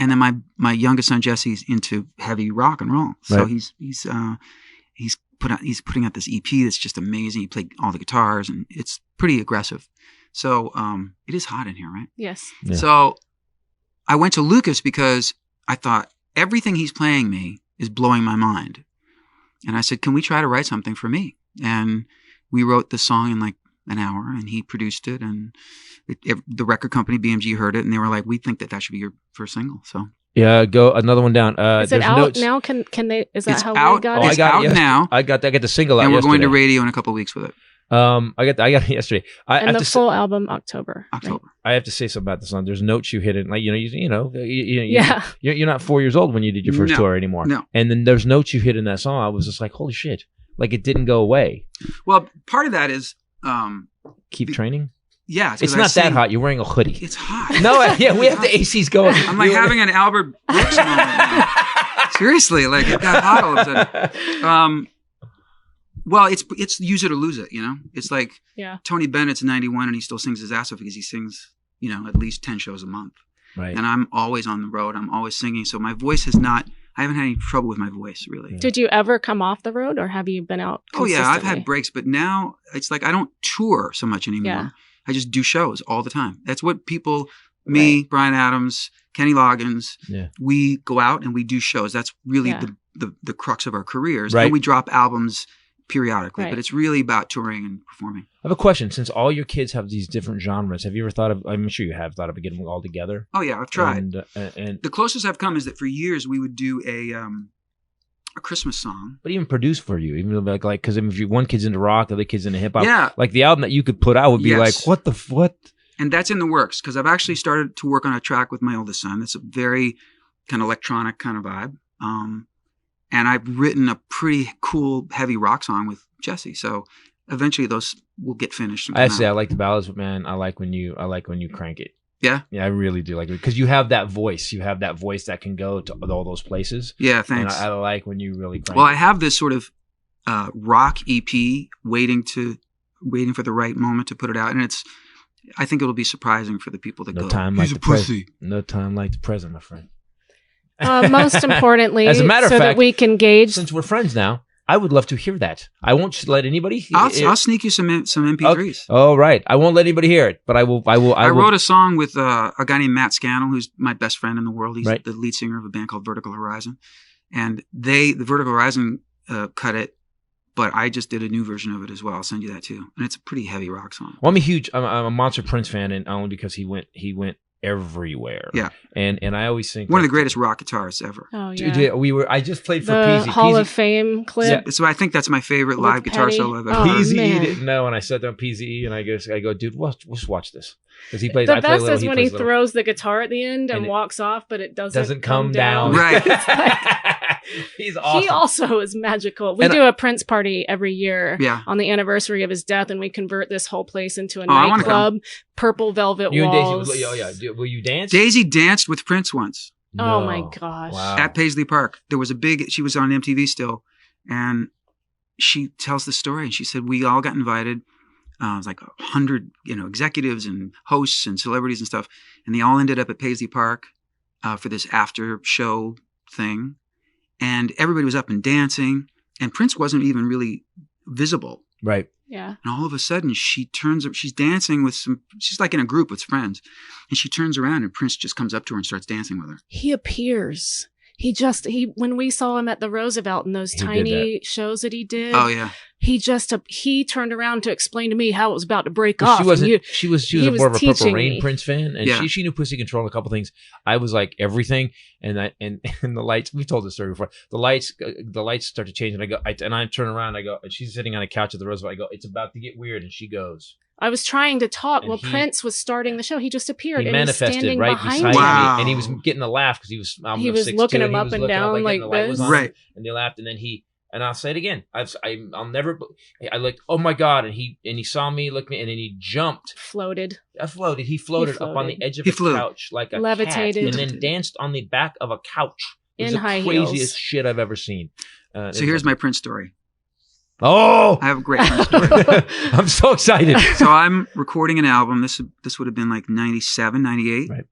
And then my youngest son Jesse's into heavy rock and roll. So right. he's putting out this EP that's just amazing. He played all the guitars and it's pretty aggressive. So it is hot in here, right? Yes. Yeah. So I went to Lucas because I thought everything he's playing me is blowing my mind. And I said, can we try to write something for me? And we wrote the song in like an hour and he produced it, and the record company BMG heard it and they were like, we think that should be your first single. So yeah, go Another One Down. Is it out now? Can they? Is that how we got it? It's out now. I got the single out, and we're yesterday. going to radio in a couple of weeks with it. I got it yesterday. And the full album October. Right? I have to say something about the song. There's notes you hit in, like yeah. You're not 4 years old when you did your first tour anymore. No. And then there's notes you hit in that song. I was just like, holy shit! Like it didn't go away. Well, part of that is keep training. Yeah, it's not that hot. You're wearing a hoodie. It's hot. No, yeah, we have the ACs going. I'm like having an Albert Brooks moment now. Seriously, like it got hot all of a sudden. Well, it's use it or lose it, It's like Tony Bennett's 91 and he still sings his ass off because he sings, at least 10 shows a month. Right. And I'm always on the road. I'm always singing. So my voice I haven't had any trouble with my voice, really. Did you ever come off the road or have you been out consistently? Oh, yeah, I've had breaks, but now it's like I don't tour so much anymore. Yeah. I just do shows all the time. That's what me, Bryan Adams, Kenny Loggins, we go out and we do shows. That's really the crux of our careers. Right. And we drop albums periodically, right. But it's really about touring and performing. I have a question. Since all your kids have these different genres, have you ever thought of, I'm sure you have thought of getting them all together? Oh yeah, I've tried. And the closest I've come is that for years we would do a Christmas song. But even produce for you, even like, because if one kid's into rock, the other kid's into hip hop. Yeah. Like the album that you could put out would be like, what? And that's in the works because I've actually started to work on a track with my oldest son. It's a very kind of electronic kind of vibe. And I've written a pretty cool heavy rock song with Jesse. So eventually those will get finished. I like the ballads, but man, I like when you crank it. Yeah? Yeah, I really do like it because you have that voice. You have that voice that can go to all those places. Yeah, thanks. And I like when you really crank it. Well, I have this sort of rock EP waiting for the right moment to put it out. And I think it'll be surprising for the people that he's a pussy. No time like the present, my friend. Most importantly, as a matter of fact, that we can gauge. Since we're friends now, I would love to hear that. I won't let anybody. I'll sneak you some MP3s. Oh, right. I won't let anybody hear it, but I will. I wrote a song with a guy named Matt Scannell, who's my best friend in the world. He's right. the lead singer of a band called Vertical Horizon, and the Vertical Horizon cut it, but I just did a new version of it as well. I'll send you that too, and it's a pretty heavy rock song. Well, I'm a monster Prince fan, and only because he went everywhere. Yeah, and I always think one of the greatest rock guitarists ever. Oh yeah, I just played for the PZ. Hall of Fame clip. Yeah, so I think that's my favorite live guitar solo I've ever heard. PZE didn't know, and I said to him PZE, and I go, dude, just watch this because he plays. The best is when he throws the guitar at the end and walks off, but it doesn't come down. Right. He's awesome. He also is magical. We do a Prince party every year on the anniversary of his death, and we convert this whole place into a nightclub. Purple velvet walls. Daisy, will you dance? Daisy danced with Prince once. No. Oh my gosh! Wow. At Paisley Park, there was she was on MTV still, and she tells the story. And she said we all got invited. It was like 100, executives and hosts and celebrities and stuff, and they all ended up at Paisley Park for this after show thing. And everybody was up and dancing, and Prince wasn't even really visible. Right. Yeah. And all of a sudden, she's dancing with she's like in a group with friends, and she turns around, and Prince just comes up to her and starts dancing with her. He appears. When we saw him at the Roosevelt in those tiny shows that he did. Oh yeah. He turned around to explain to me how it was about to break off. She was more of a Purple Rain Prince fan, and she knew Pussy Control and a couple things. I was like everything, and the lights. We've told this story before. The lights start to change, and I turn around, and she's sitting on a couch at the Roosevelt. I go, it's about to get weird, and she goes. I was trying to talk while Prince was starting the show. He just appeared. He and manifested standing right behind beside me. me, and he was getting a laugh because he was 6'2", looking him up and down like this. Right. And they laughed, and then and I'll say it again. I'll never. I looked. Oh my God! And he saw me, looked me, and then he jumped. Floated. He floated up on the edge of a couch like a levitated, cat, and then danced on the back of a couch. It was in high the heels. craziest shit I've ever seen. So here's my Prince story. Oh, I have a great Prince story. I'm so excited. So I'm recording an album. This would have been like 97, 98. Right.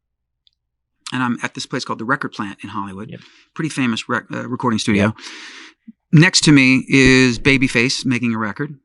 And I'm at this place called the Record Plant in Hollywood. Yep. Pretty famous recording studio. Yep. Next to me is Babyface making a record.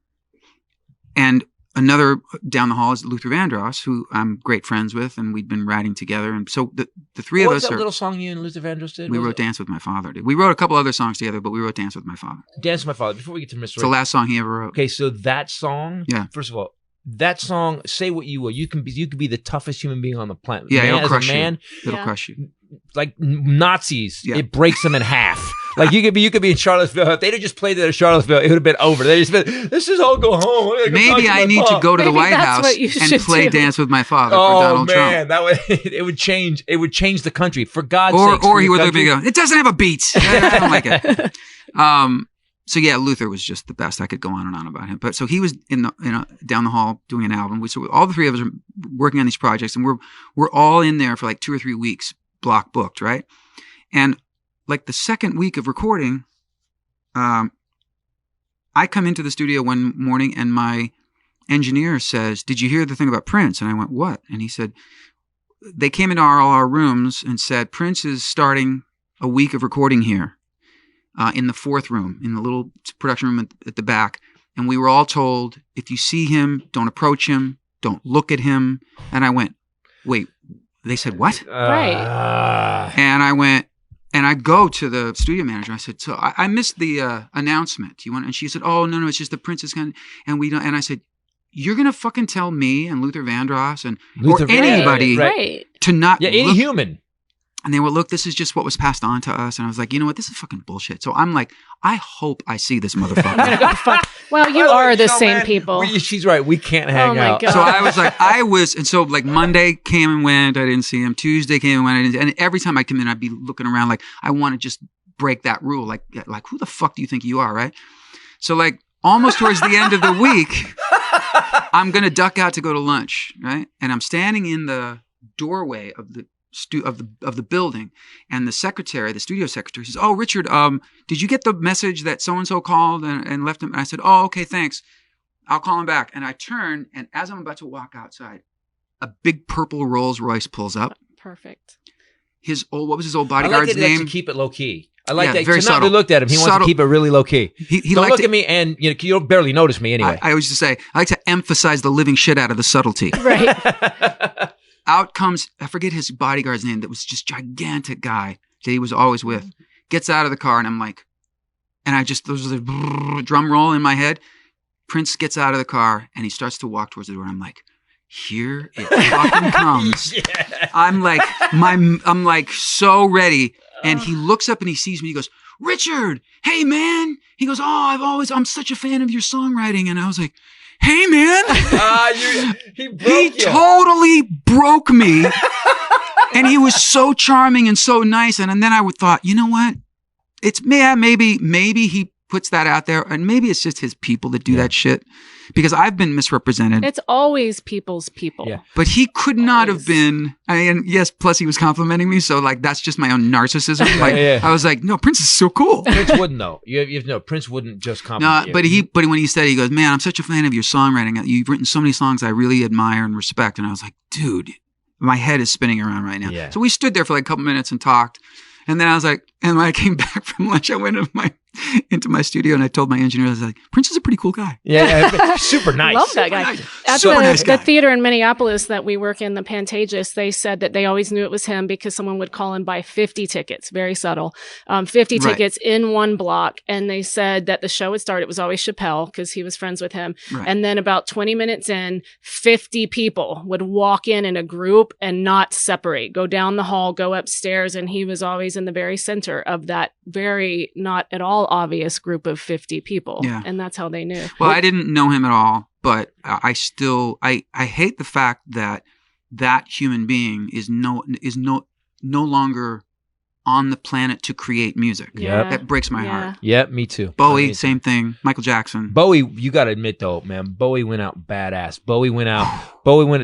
And another down the hall is Luther Vandross, who I'm great friends with, and we'd been writing together. And so the three of us What was that little song you and Luther Vandross did? We wrote Dance with My Father. We wrote a couple other songs together, but we wrote Dance with My Father. Dance with My Father. Before we get to Mr. It's the last song he ever wrote. Okay, so that song, first of all, that song, say what you will. You can be the toughest human being on the planet. Yeah, man, it'll crush you. It'll crush you. Like Nazis, it breaks them in half. Like you could be in Charlottesville. If they'd have just played it at Charlottesville, it would have been over. They just been, let's just all go home. Maybe I need to go to the White House and play Dance with My Father for Donald Trump. That would it would change. It would change the country for God's sake. Or he would look at me and go, it doesn't have a beat. I don't like it. So yeah, Luther was just the best. I could go on and on about him. But so he was down the hall doing an album. So all the three of us are working on these projects, and we're all in there for like 2 or 3 weeks, block booked, right? And like the second week of recording, I come into the studio one morning and my engineer says, "Did you hear the thing about Prince?" And I went, "What?" And he said, "They came into all our rooms and said Prince is starting a week of recording here in the 4th room, in the little production room at the back. And we were all told, if you see him, don't approach him, don't look at him." And I went, "Wait, they said what?" Right. And I went, and I go to the studio manager. I said, "So I missed the announcement. Do you want?" And she said, "Oh, no, it's just the Prince is going to," and we don't. And I said, "You're going to fucking tell me and Luther Vandross or anybody to not any human." And they were, "Look, this is just what was passed on to us." And I was like, you know what? This is fucking bullshit. So I'm like, I hope I see this motherfucker. Well, you are the same people. She's right. We can't hang out. God. So I was, and so like Monday came and went. I didn't see him. Tuesday came and went. I didn't, and every time I come in, I'd be looking around like, I want to just break that rule. Like who the fuck do you think you are, right? So like almost towards the end of the week, I'm going to duck out to go to lunch, right? And I'm standing in the doorway of the building, and the studio secretary says, "Oh, Richard, did you get the message that so and so called and left him?" And I said, "Oh, okay, thanks. I'll call him back." And I turn, and as I'm about to walk outside, a big purple Rolls Royce pulls up. Perfect. What was his old bodyguard's name? To keep it low key. I like that. Very So now subtle. we looked at him. He wants to keep it really low key. He Don't liked look to- at me, and you'll barely notice me anyway. I always just say, I like to emphasize the living shit out of the subtlety. Right. Out comes, I forget his bodyguard's name, that was just gigantic guy that he was always with. Gets out of the car, and I'm like, and I just, there's a drum roll in my head. Prince gets out of the car, and he starts to walk towards the door, and I'm like, here it fucking comes. Yeah. I'm like so ready. And he looks up and he sees me. He goes, Richard, hey man. He goes, I'm such a fan of your songwriting. And I was like, hey man. He broke He you. totally broke me. And he was so charming and so nice. And then I thought, you know what? It's maybe he puts that out there, and maybe it's just his people that do that shit, because I've been misrepresented. It's always people's people. Yeah. But he could not have been. Yes, plus he was complimenting me, so like that's just my own narcissism. Like I was like, no, Prince is so cool. Prince wouldn't though. You know, Prince wouldn't just compliment you. But when he said, he goes, man, I'm such a fan of your songwriting. You've written so many songs I really admire and respect. And I was like, dude, my head is spinning around right now. Yeah. So we stood there for like a couple minutes and talked. And then I was like, and when I came back from lunch, I went into my studio and I told my engineer, I was like, Prince is a pretty cool guy. Yeah, super nice. Love that guy. At the theater in Minneapolis that we work in, the Pantages, they said that they always knew it was him because someone would call and buy 50 tickets, very subtle, 50 tickets in one block. And they said that the show would start. It was always Chappelle because he was friends with him. Right. And then about 20 minutes in, 50 people would walk in a group and not separate, go down the hall, go upstairs. And he was always in the very center of that very not at all obvious group of 50 people. Yeah. And that's how they knew. Well, I didn't know him at all, but I hate the fact that human being is no longer on the planet to create music. Yeah. That breaks my heart. Yeah, me too. Bowie, same thing. Michael Jackson. Bowie, you got to admit though, man, Bowie went out badass. Bowie went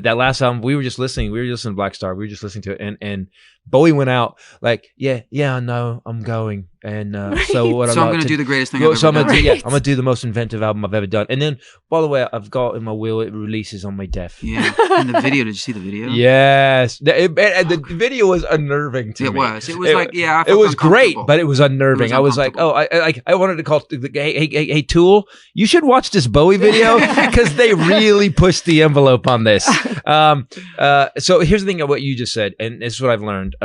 that last album. We were just listening to Black Star. We were just listening to it, and Bowie went out like, no, I'm going. And so what? So I'm going to do the greatest thing I've ever done. I'm going to do the most inventive album I've ever done. And then, by the way, I've got in my will, it releases on my deaf. Yeah. And the video, did you see the video? Yes. The video was unnerving to me. It was. It was like, yeah, I felt it was great, but it was unnerving. It was I was like, I wanted to call, hey, Tool, you should watch this Bowie video because they really pushed the envelope on this. So here's the thing about what you just said, and this is what I've learned.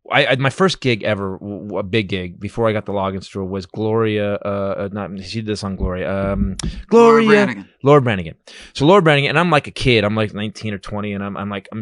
My first gig ever, a big gig before I got the logins through, was Gloria. She did this on Gloria. Laura Branigan. So Laura Branigan, and I'm like a kid. I'm like 19 or 20, and I'm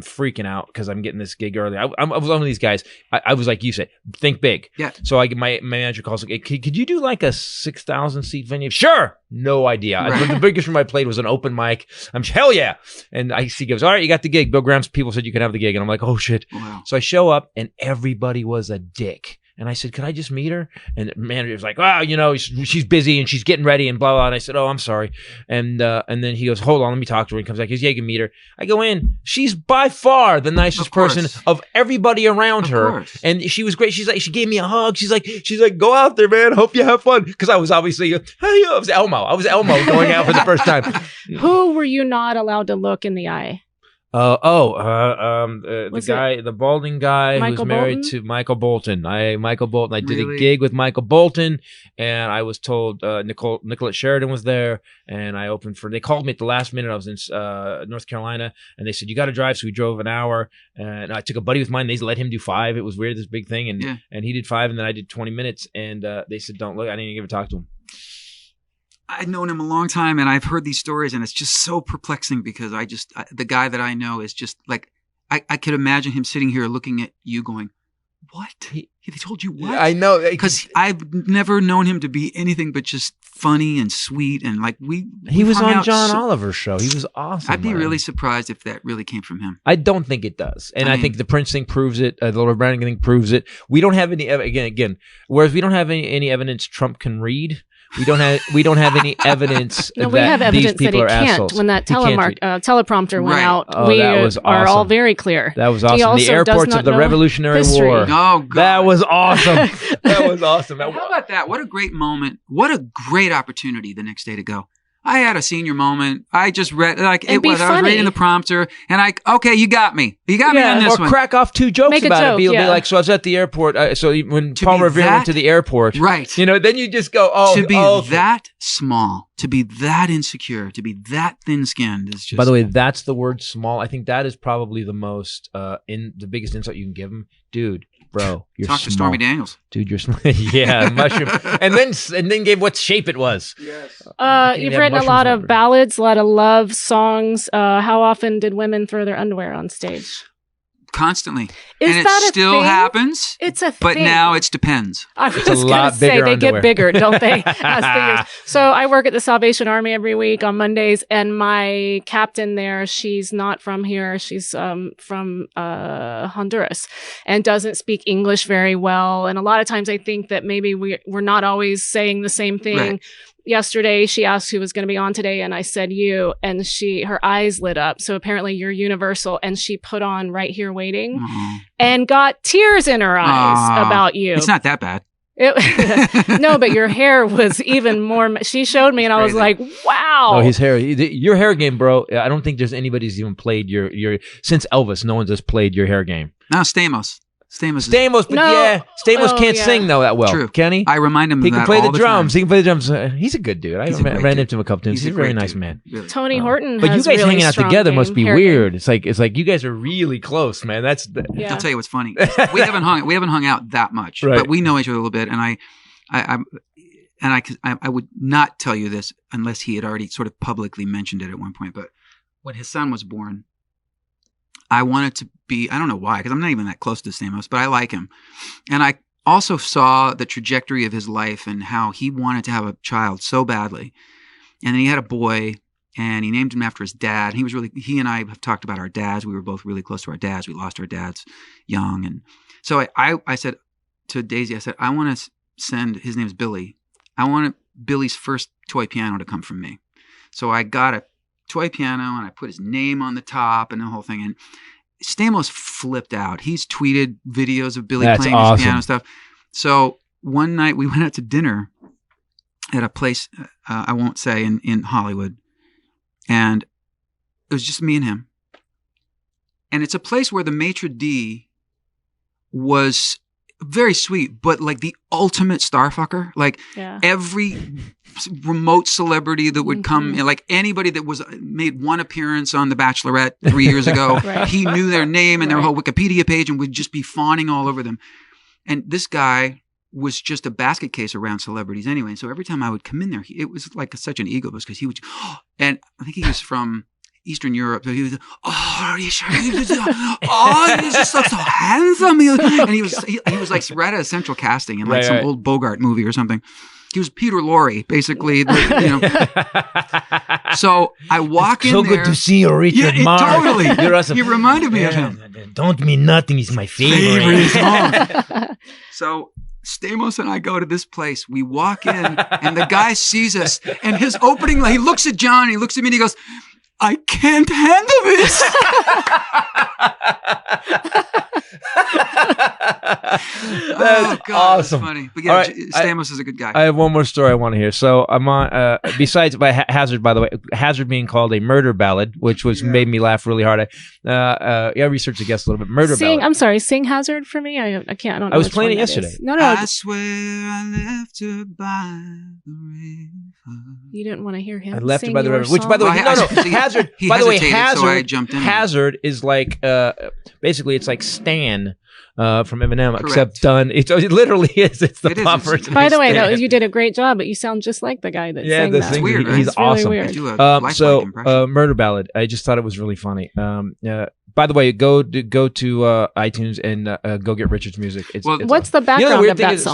freaking out because I'm getting this gig early. I was one of these guys. I was like you said, think big. Yeah. So my manager calls like, hey, could you do like a 6,000 seat venue? Sure. No idea. Right. The biggest room I played was an open mic. I'm hell yeah. And he goes, all right, you got the gig. Bill Graham's people said you could have the gig, and I'm like, oh shit. Wow. So I show up, and everybody was a dick. And I said, could I just meet her? And the manager was like, oh, she's busy and she's getting ready and blah, blah. And I said, oh, I'm sorry. And then he goes, hold on, let me talk to her. He comes back, he goes, yeah, you can meet her. I go in. She's by far the nicest person of everybody around her. And she was great. She's like, she gave me a hug. She's like, go out there, man. Hope you have fun. Because I was obviously, I was Elmo going out for the first time. Who were you not allowed to look in the eye? The guy, the balding guy who's married to Michael Bolton. I did a gig with Michael Bolton, and I was told Nicolette Sheridan was there, and I opened for. They called me at the last minute. I was in North Carolina, and they said you got to drive, so we drove an hour, and I took a buddy with mine. They let him do 5. It was weird, this big thing, and he did 5, and then I did 20 minutes, and they said don't look. I didn't even talk to him. I've known him a long time, and I've heard these stories, and it's just so perplexing because the guy that I know is just like, I could imagine him sitting here looking at you going, what? They told you what? I know. Because I've never known him to be anything but just funny and sweet, and like he was on John Oliver's show. He was awesome. I'd be really surprised if that really came from him. I don't think it does. And I think the Prince thing proves it. The Laura Branigan thing proves it. We don't have any, whereas we don't have any evidence Trump can read. We don't have any evidence we have that evidence these people that he are can't. assholes. When that teleprompter went out, we that was are awesome. all very clear. That was awesome. The airports of the Revolutionary War. Oh, God. That was awesome. That was awesome. How about that? What a great moment. What a great opportunity the next day to go, I had a senior moment. I just read, like, And it was, I was reading the prompter, and okay, you got me. You got me on this or one. crack off 2 jokes Make a about joke, it. Be yeah. like, so I was at the airport. So when To Paul be Revere went to the airport, right? You know, then you just go, oh, to be okay. that small, to be that insecure, to be that thin-skinned is just. By the way, that's the word small. I think that is probably the most the biggest insult you can give him, dude. Bro, you're talk small. to Stormy Daniels, dude. You're small. Yeah, mushroom, and then gave what shape it was. Yes. You've written a lot of ballads, a lot of love songs. How often did women throw their underwear on stage? Constantly. Is and that it a still thing? happens. It's a but thing. now it depends. I was a going to lot say, bigger they underwear. get bigger, don't they? As the years. So I work at the Salvation Army every week on Mondays, and my captain there, she's not from here. She's from Honduras and doesn't speak English very well. And a lot of times I think that maybe we're not always saying the same thing. Right. Yesterday, she asked who was going to be on today, and I said you, and her eyes lit up. So apparently you're universal, and she put on Right Here Waiting and got tears in her eyes about you. It's not that bad. No, but your hair was even more. She showed me, and I was like, "Wow!" Oh, his hair, your hair game, bro. I don't think there's anybody's even played your since Elvis. No one's just played your hair game. No, Stamos, but Stamos can't sing though that well. True. Can he? I remind him of he can that play all the drums. time. He can play the drums. He's a good dude. I He's a great ran dude. into him a couple times. He's a very great nice dude. man. Really. Tony Horton, But you has guys really hanging out strong together game, must be hair weird. game. It's like you guys are really close, man. That's Yeah. I'll tell you what's funny. We haven't hung out that much, Right. but we know each other a little bit. And I would not tell you this unless he had already sort of publicly mentioned it at one point. But when his son was born, I wanted to be, I don't know why, because I'm not even that close to Stamos, but I like him. And I also saw the trajectory of his life and how he wanted to have a child so badly. And then he had a boy, and he named him after his dad. He and I have talked about our dads. We were both really close to our dads. We lost our dads young. And so I said to Daisy, I said, I want to send, his name is Billy. I want Billy's first toy piano to come from me. So I got a toy piano, and I put his name on the top and the whole thing. And Stamos flipped out. He's tweeted videos of Billy playing his piano stuff. So one night we went out to dinner at a place I won't say in Hollywood, and it was just me and him. And it's a place where the maitre d' was very sweet, but like the ultimate starfucker. Like every remote celebrity that would come, like anybody that was made one appearance on The Bachelorette 3 years ago, he knew their name and their whole Wikipedia page and would just be fawning all over them. And this guy was just a basket case around celebrities anyway. So every time I would come in there, it was like such an ego boost because he would, and I think he was from Eastern Europe. So he was, he's just so handsome. And he was like right out of Central Casting in like some old Bogart movie or something. He was Peter Lorre, basically. So I walk in there. So good to see you, Richard Marx. Totally. You're awesome. He reminded me of him. Don't Mean Nothing is my favorite song. So Stamos and I go to this place. We walk in, and the guy sees us. And his opening line, he looks at John, he looks at me, and he goes, I can't handle this. That's God, awesome. That's funny. But yeah, right, Stamos is a good guy. I have one more story I want to hear. So I'm on, besides by Hazard, by the way, Hazard being called a murder ballad, which made me laugh really hard. I researched the guest a little bit. Ballad. I'm sorry, sing Hazard for me. I can't. I don't know. I was playing it yesterday. No. I swear I left her by the river. You didn't want to hear him. I left sing her by the your river. Which, by the way, song? Hazard. He by the way, hesitated, so I jumped in. Hazard is like basically it's like Stan from Eminem, Correct. except done. It literally is. It's the pop version. By the way, though, you did a great job, but you sound just like the guy that sang that. It's weird. He's it's awesome. Really weird. I do a lifelike impression. Murder Ballad. I just thought it was really funny. By the way, go to iTunes and go get Richard's music. What's the background of that song?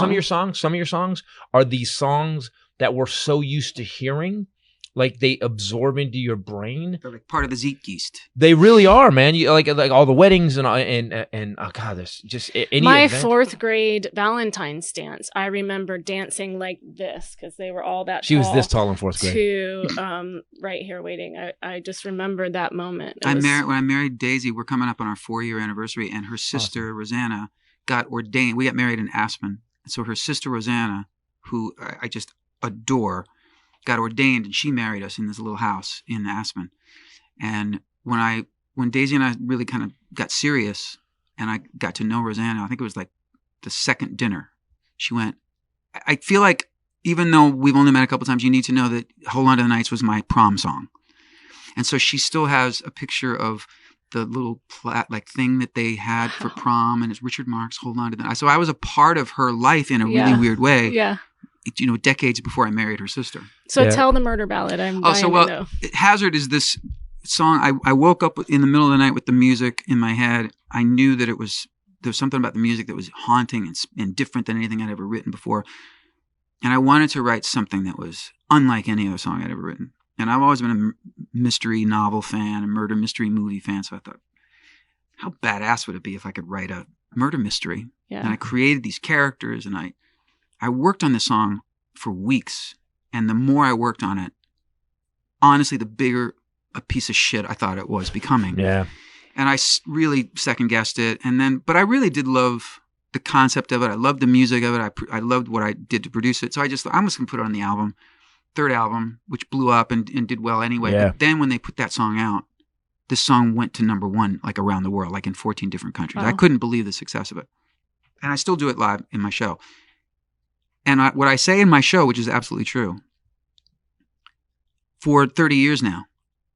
Some of your songs are these songs that we're so used to hearing, like they absorb into your brain. They're like part of the Zeitgeist. They really are, man. You like all the weddings and oh god, there's just any my event. 4th grade Valentine's dance. I remember dancing like this because they were all that. She was this tall in 4th grade. To Right Here Waiting. I just remember that moment. When I married Daisy, we're coming up on our 4-year anniversary, and her sister Rosanna got ordained. We got married in Aspen, so her sister Rosanna, who I just adore, got ordained, and she married us in this little house in Aspen. And when Daisy and I really kind of got serious, and I got to know Rosanna, I think it was like the second dinner, she went, I feel like even though we've only met a couple times, you need to know that Hold On to the Nights was my prom song. And so she still has a picture of the little thing that they had for prom, and it's Richard Marx, Hold On to the Night. So I was a part of her life in a really weird way. Yeah. Decades before I married her sister. So tell the murder ballad. I'm dying to know. Hazard is this song. I woke up in the middle of the night with the music in my head. I knew that there was something about the music that was haunting and different than anything I'd ever written before. And I wanted to write something that was unlike any other song I'd ever written. And I've always been a mystery novel fan, a murder mystery movie fan. So I thought, how badass would it be if I could write a murder mystery? Yeah. And I created these characters, and I worked on this song for weeks. And the more I worked on it, honestly, the bigger a piece of shit I thought it was becoming. Yeah. And I really second guessed it. But I really did love the concept of it. I loved the music of it. I loved what I did to produce it. So I'm just going to put it on the album. Third album, which blew up and did well anyway. Yeah. But then when they put that song out, this song went to number one, like around the world, like in 14 different countries. Wow. I couldn't believe the success of it. And I still do it live in my show. And what I say in my show, which is absolutely true, for 30 years now,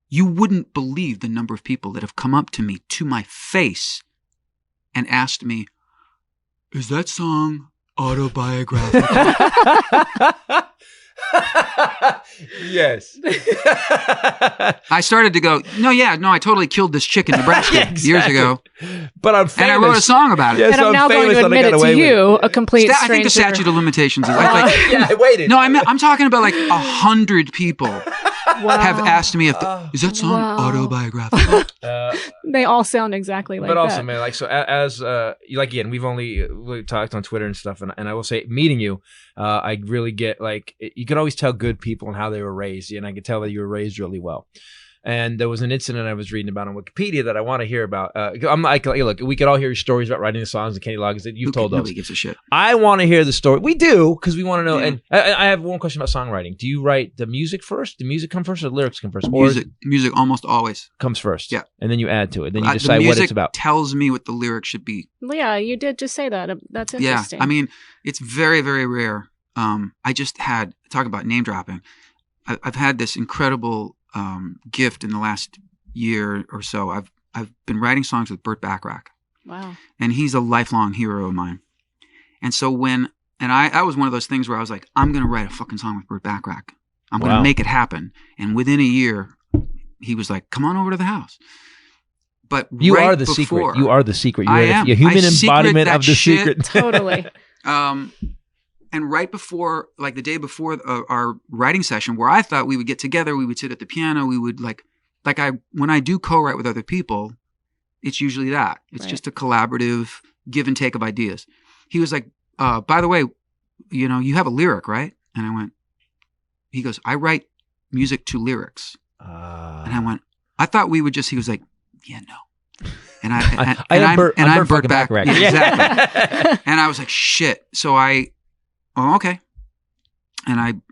you wouldn't believe the number of people that have come up to me, to my face, and asked me, is that song autobiographical? Yes. I started to go, no, I totally killed this chick in Nebraska years ago. But I'm famous. And I wrote a song about it. Yeah, and I'm now going to admit it to you, a complete stranger. I think the statute of limitations is I waited. No, I'm talking about like 100 people have asked me if is that song autobiographical? They all sound exactly like that. But also, man, like, so as again, we've only talked on Twitter and stuff, and I will say, meeting you, I really get, like, you can always tell good people and how they were raised, and I could tell that you were raised really well. And there was an incident I was reading about on Wikipedia that I want to hear about. I'm like, look, we could all hear your stories about writing the songs and Kenny Loggins that you told us. Nobody gives a shit. I want to hear the story. We do, because we want to know. Yeah. And I have one question about songwriting. Do you write the music first? The music come first, or the lyrics come first? Music almost always comes first. Yeah, and then you add to it. Then you decide what it's about. Tells me what the lyrics should be. Yeah, you did just say that. That's interesting. Yeah, I mean, it's very, very rare. I just had, talk about name dropping. I've had this incredible gift in the last year or so. I've been writing songs with Burt Bacharach. Wow. And he's a lifelong hero of mine. And so I was one of those things where I was like, I'm going to write a fucking song with Burt Bacharach. I'm going to make it happen. And within a year, he was like, come on over to the house. But you are the secret. You are the secret. You're a human embodiment of the secret. Totally. And right before, like the day before our writing session, where I thought we would get together, we would sit at the piano, we would when I do co-write with other people, it's usually that. It's just a collaborative give and take of ideas. He was like, by the way, you have a lyric, right? And he goes, I write music to lyrics. And I went, I thought we would he was like, yeah, no. And I'm Burt Bacharach. Yeah, exactly. And I was like, shit. So okay. And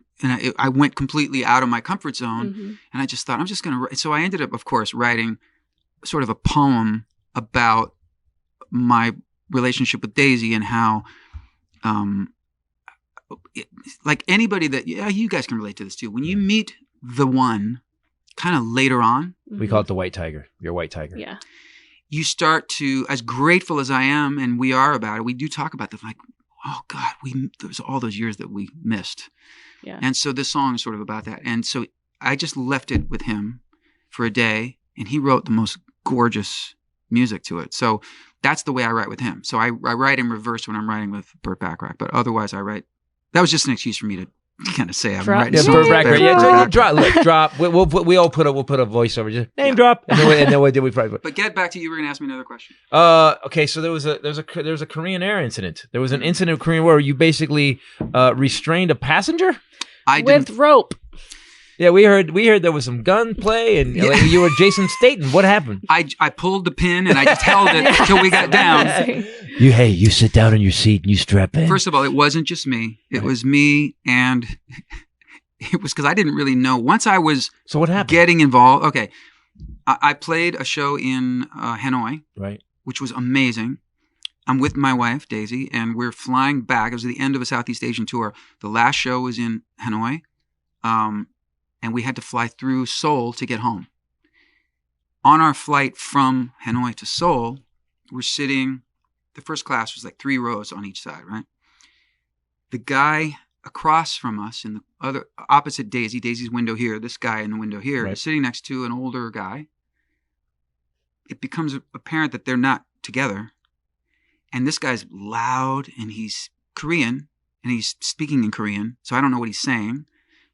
I went completely out of my comfort zone, and I just thought, I'm just going to write. So I ended up, of course, writing sort of a poem about my relationship with Daisy and how, like anybody that, you guys can relate to this too. When you meet the one kind of later on. We call it the white tiger. Your white tiger. Yeah. You start to, as grateful as I am, and we are about it, we do talk about like, oh God, there's all those years that we missed. Yeah. And so this song is sort of about that. And so I just left it with him for a day, and he wrote the most gorgeous music to it. So that's the way I write with him. So I write in reverse when I'm writing with Burt Bacharach, but otherwise I write. That was just an excuse for me to kind of say I'm writing. Yeah, Burt Bacharach. Yeah, drop. We'll put a voiceover. Just name drop, and then we probably. But get back to you. We're gonna ask me another question. Okay. So there was a Korean Air incident. There was an incident of Korean War where you basically restrained a passenger with rope. Yeah, we heard there was some gunplay, and you were Jason Statham. What happened? I pulled the pin and I just held it until we got down. You sit down in your seat and you strap in. First of all, it wasn't just me. It was me and it was because I didn't really know. Once I was what happened? Getting involved. Okay. I played a show in Hanoi, right, which was amazing. I'm with my wife, Daisy, and we're flying back. It was the end of a Southeast Asian tour. The last show was in Hanoi, and we had to fly through Seoul to get home. On our flight from Hanoi to Seoul, we're sitting, the first class was like 3 rows on each side, right? The guy across from us in the other, opposite Daisy's window here, this guy in the window here, is sitting next to an older guy. It becomes apparent that they're not together. And this guy's loud, and he's Korean, and he's speaking in Korean, so I don't know what he's saying.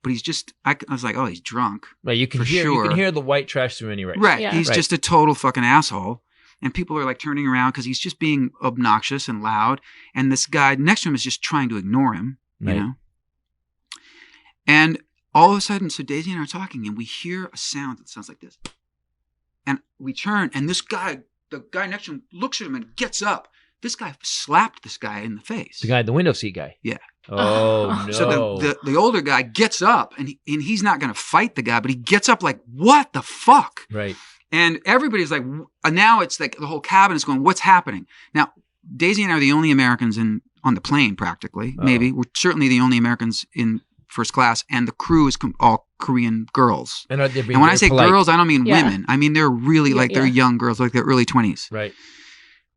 But he's just, I was like, oh, he's drunk. Right, you can hear the white trash through any race. Right, yeah. He's just a total fucking asshole. And people are like turning around because he's just being obnoxious and loud. And this guy next to him is just trying to ignore him, you know? And all of a sudden, so Daisy and I are talking, and we hear a sound that sounds like this. And we turn, and this guy, the guy next to him, looks at him and gets up. This guy slapped this guy in the face. The guy, the window seat guy. Yeah. Oh, no. So the older guy gets up, and he's not going to fight the guy, but he gets up like, what the fuck? Right. And everybody's like, now it's like the whole cabin is going, what's happening? Now, Daisy and I are the only Americans on the plane, practically. Maybe. We're certainly the only Americans in first class, and the crew is all Korean girls. And when I say polite girls, I don't mean women. I mean, they're really they're young girls, like their early 20s. Right.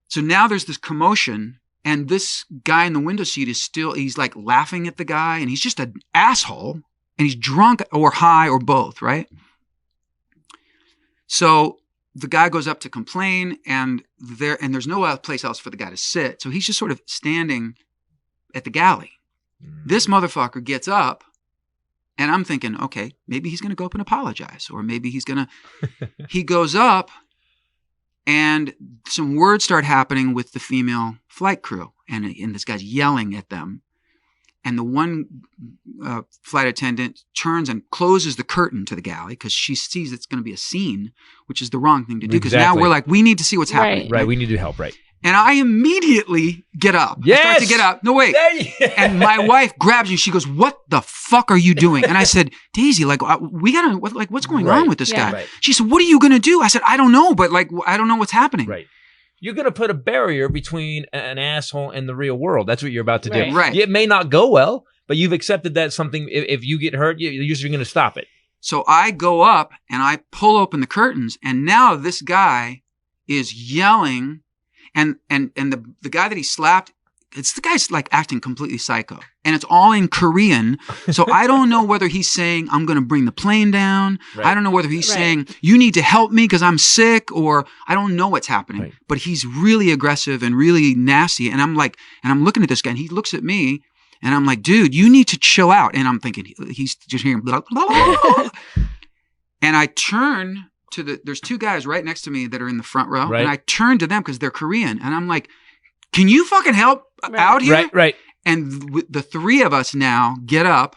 So now there's this commotion, and this guy in the window seat he's like laughing at the guy, and he's just an asshole, and he's drunk or high or both, right? So the guy goes up to complain, and there's no place else for the guy to sit. So he's just sort of standing at the galley. This motherfucker gets up, and I'm thinking, okay, maybe he's going to go up and apologize, or maybe he's going to, he goes up, and some words start happening with the female flight crew, and this guy's yelling at them. And the one flight attendant turns and closes the curtain to the galley because she sees it's going to be a scene, which is the wrong thing to do. Because now we're like, we need to see what's happening. Right, we need to help, right. And I immediately get up. Yes! I start to get up. No, wait. And my wife grabs me. She goes, what the fuck are you doing? And I said, Daisy, like, we got to, what's going on with this guy? Right. She said, what are you going to do? I said, I don't know, but like, I don't know what's happening. Right. You're going to put a barrier between an asshole and the real world. That's what you're about to do. Right. It may not go well, but you've accepted that something, if you get hurt, you're usually going to stop it. So I go up and I pull open the curtains, and now this guy is yelling, and the guy that he slapped, the guy's like acting completely psycho, and it's all in Korean. So I don't know whether he's saying, I'm going to bring the plane down. Right. I don't know whether he's saying, you need to help me because I'm sick, or I don't know what's happening. Right. But he's really aggressive and really nasty. And I'm looking at this guy, and he looks at me, and I'm like, dude, you need to chill out. And I'm thinking, he's just hearing blah, blah, blah. And I turn to there's 2 guys right next to me that are in the front row. Right. And I turn to them because they're Korean. And I'm like, can you fucking help out here? Right. And the 3 of us now get up.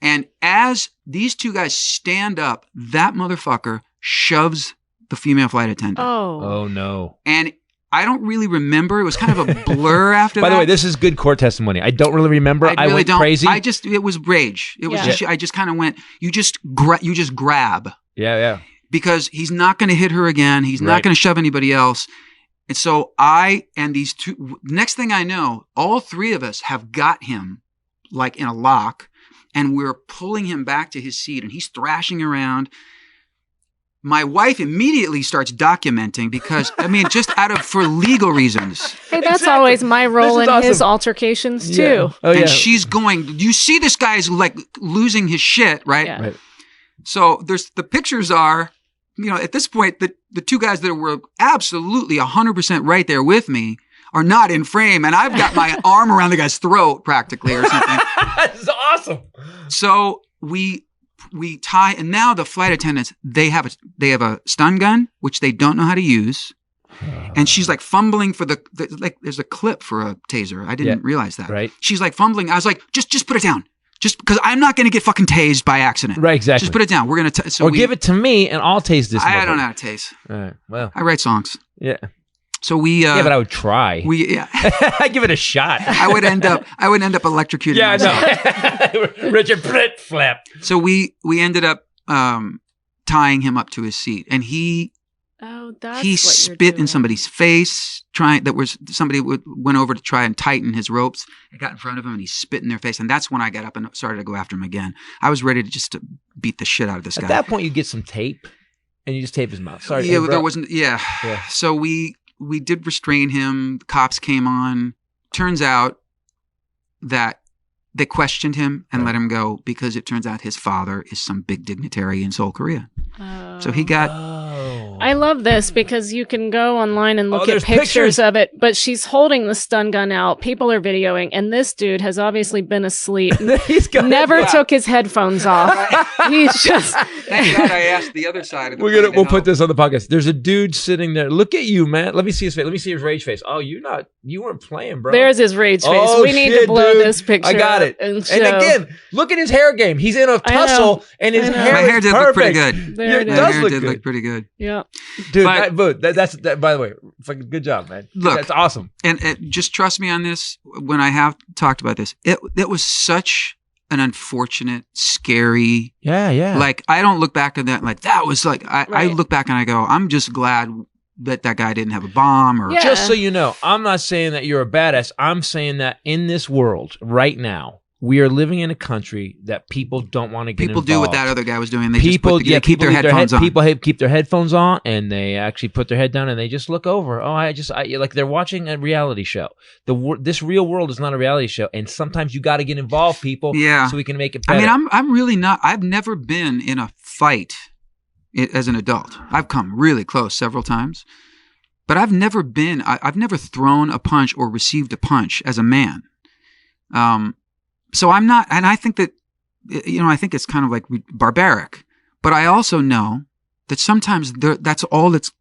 And as these 2 guys stand up, that motherfucker shoves the female flight attendant. Oh no. And I don't really remember. It was kind of a blur after that. By the way, this is good court testimony. I don't really remember. I went crazy. It was rage. It was just, I just kind of went, you just grab. Yeah. Because he's not going to hit her again. He's not going to shove anybody else. And so these 2, next thing I know, all 3 of us have got him like in a lock, and we're pulling him back to his seat, and he's thrashing around. My wife immediately starts documenting because, just for legal reasons. Hey, that's always my role in his altercations too. Yeah. Oh, and she's going, you see this guy's like losing his shit, right? Yeah. Right. So the pictures are, at this point, the 2 guys that were absolutely 100% right there with me are not in frame, and I've got my arm around the guy's throat practically or something. That's awesome. So we tie, and now the flight attendants, they have a stun gun, which they don't know how to use. And she's like fumbling for there's a clip for a taser. I didn't realize that. Right. She's like fumbling. I was like, just put it down. Just because I'm not going to get fucking tased by accident. Right, exactly. Just put it down. We're going to... give it to me and I'll tase this. I don't know how to tase. All right, well. I write songs. Yeah. So we yeah, but I would try. I'd give it a shot. I would end up electrocuting myself. I know. Richard Flip flap. So we ended up tying him up to his seat, and he spit in somebody's face. Somebody went over to try and tighten his ropes. I got in front of him, and he spit in their face, and that's when I got up and started to go after him again. I was ready to beat the shit out of this guy. At that point, you get some tape, and you just tape his mouth. Sorry, yeah, there wasn't. Yeah. So we did restrain him. The cops came on. Turns out that they questioned him and let him go because it turns out his father is some big dignitary in Seoul, Korea. So he got... I love this because you can go online and look at pictures of it, but she's holding the stun gun out. People are videoing, and this dude has obviously been asleep. Never took his headphones off. He's just... Thank God I asked the other side of the We'll put this on the podcast. There's a dude sitting there. Look at you, man. Let me see his face. Let me see his rage face. Oh, you weren't playing, bro. There's his rage face. Oh, we need to blow this picture. I got it. And again, look at his hair game. He's in a tussle, and his hair My hair did perfect. look pretty good. It does look pretty good. Yeah. Dude, that's by the way, fucking good job, man. Look, that's awesome. And just trust me on this. When I have talked about this, it was such an unfortunate, scary. Yeah. Like I don't look back at that like that was like I look back and I go, I'm just glad that guy didn't have a bomb or. Yeah. Just so you know, I'm not saying that you're a badass. I'm saying that in this world right now, we are living in a country that people don't want to get involved. People do what that other guy was doing. They keep their headphones on. People keep their headphones on, and they actually put their head down, and they just look over. Oh, I like they're watching a reality show. This real world is not a reality show, and sometimes you got to get involved, people. Yeah. So we can make it better. I mean, I'm really not. I've never been in a fight as an adult. I've come really close several times, but I've never thrown a punch or received a punch as a man. So I'm not, and I think that, I think it's kind of like barbaric, but I also know that sometimes that's all that's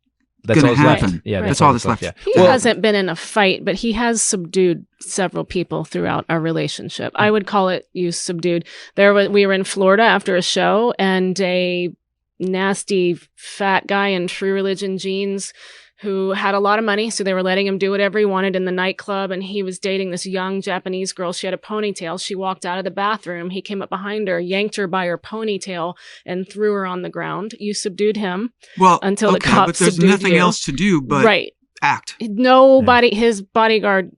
going to happen. Left. Yeah, that's all that's left. Yeah. He hasn't been in a fight, but he has subdued several people throughout our relationship. I would call it subdued. We were in Florida after a show, and a nasty fat guy in True Religion jeans who had a lot of money, so they were letting him do whatever he wanted in the nightclub, and he was dating this young Japanese girl. She had a ponytail. She walked out of the bathroom. He came up behind her, yanked her by her ponytail, and threw her on the ground. You subdued him until the cops subdued you. But there's nothing else to do but act. Nobody, his bodyguard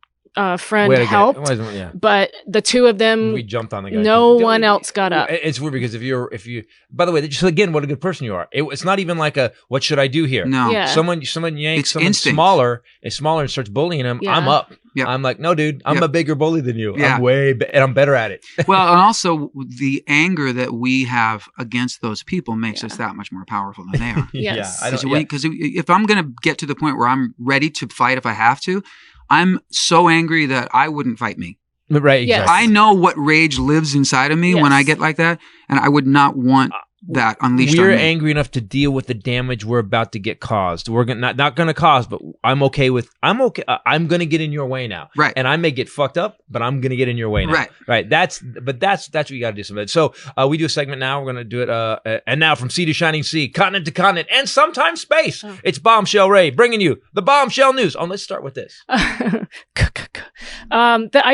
friend helped, but the two of them, we jumped on the guy. No one else got up. It's weird because if you, by the way, just again, what a good person you are. It's not even like what should I do here? No, someone yanks someone smaller and starts bullying him. Yeah. I'm up. Yep. I'm like, no, dude, I'm a bigger bully than you. Yeah. And I'm better at it. Well, and also the anger that we have against those people makes us that much more powerful than they are. Yes. Because if I'm going to get to the point where I'm ready to fight if I have to, I'm so angry that I wouldn't fight me. Right. Exactly. Yes. I know what rage lives inside of me when I get like that, and I would not want that unleashed on me. We're angry enough to deal with the damage we're about to get caused. We're not going to cause, but I'm okay. I'm going to get in your way now. Right. And I may get fucked up, but I'm going to get in your way now. Right. That's what you got to do something. So we do a segment now. We're going to do it. And now from sea to shining sea, continent to continent, and sometimes space. It's Bombshell Ray bringing you the Bombshell News. Let's start with this. I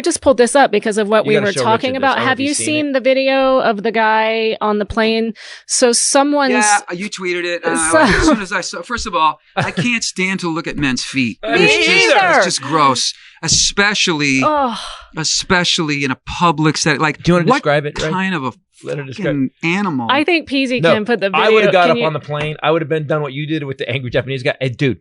just pulled this up because of what we were talking about. Have you seen the video of the guy on the plane? So someone's... Yeah, you tweeted it. As soon as I saw... First of all, I can't stand to look at men's feet. It's just gross. Especially in a public setting. Like, do you want to describe it? What kind of a fucking animal? I think Peasy can put the video... I would have got up on the plane. I would have done what you did with the angry Japanese guy. Hey, dude,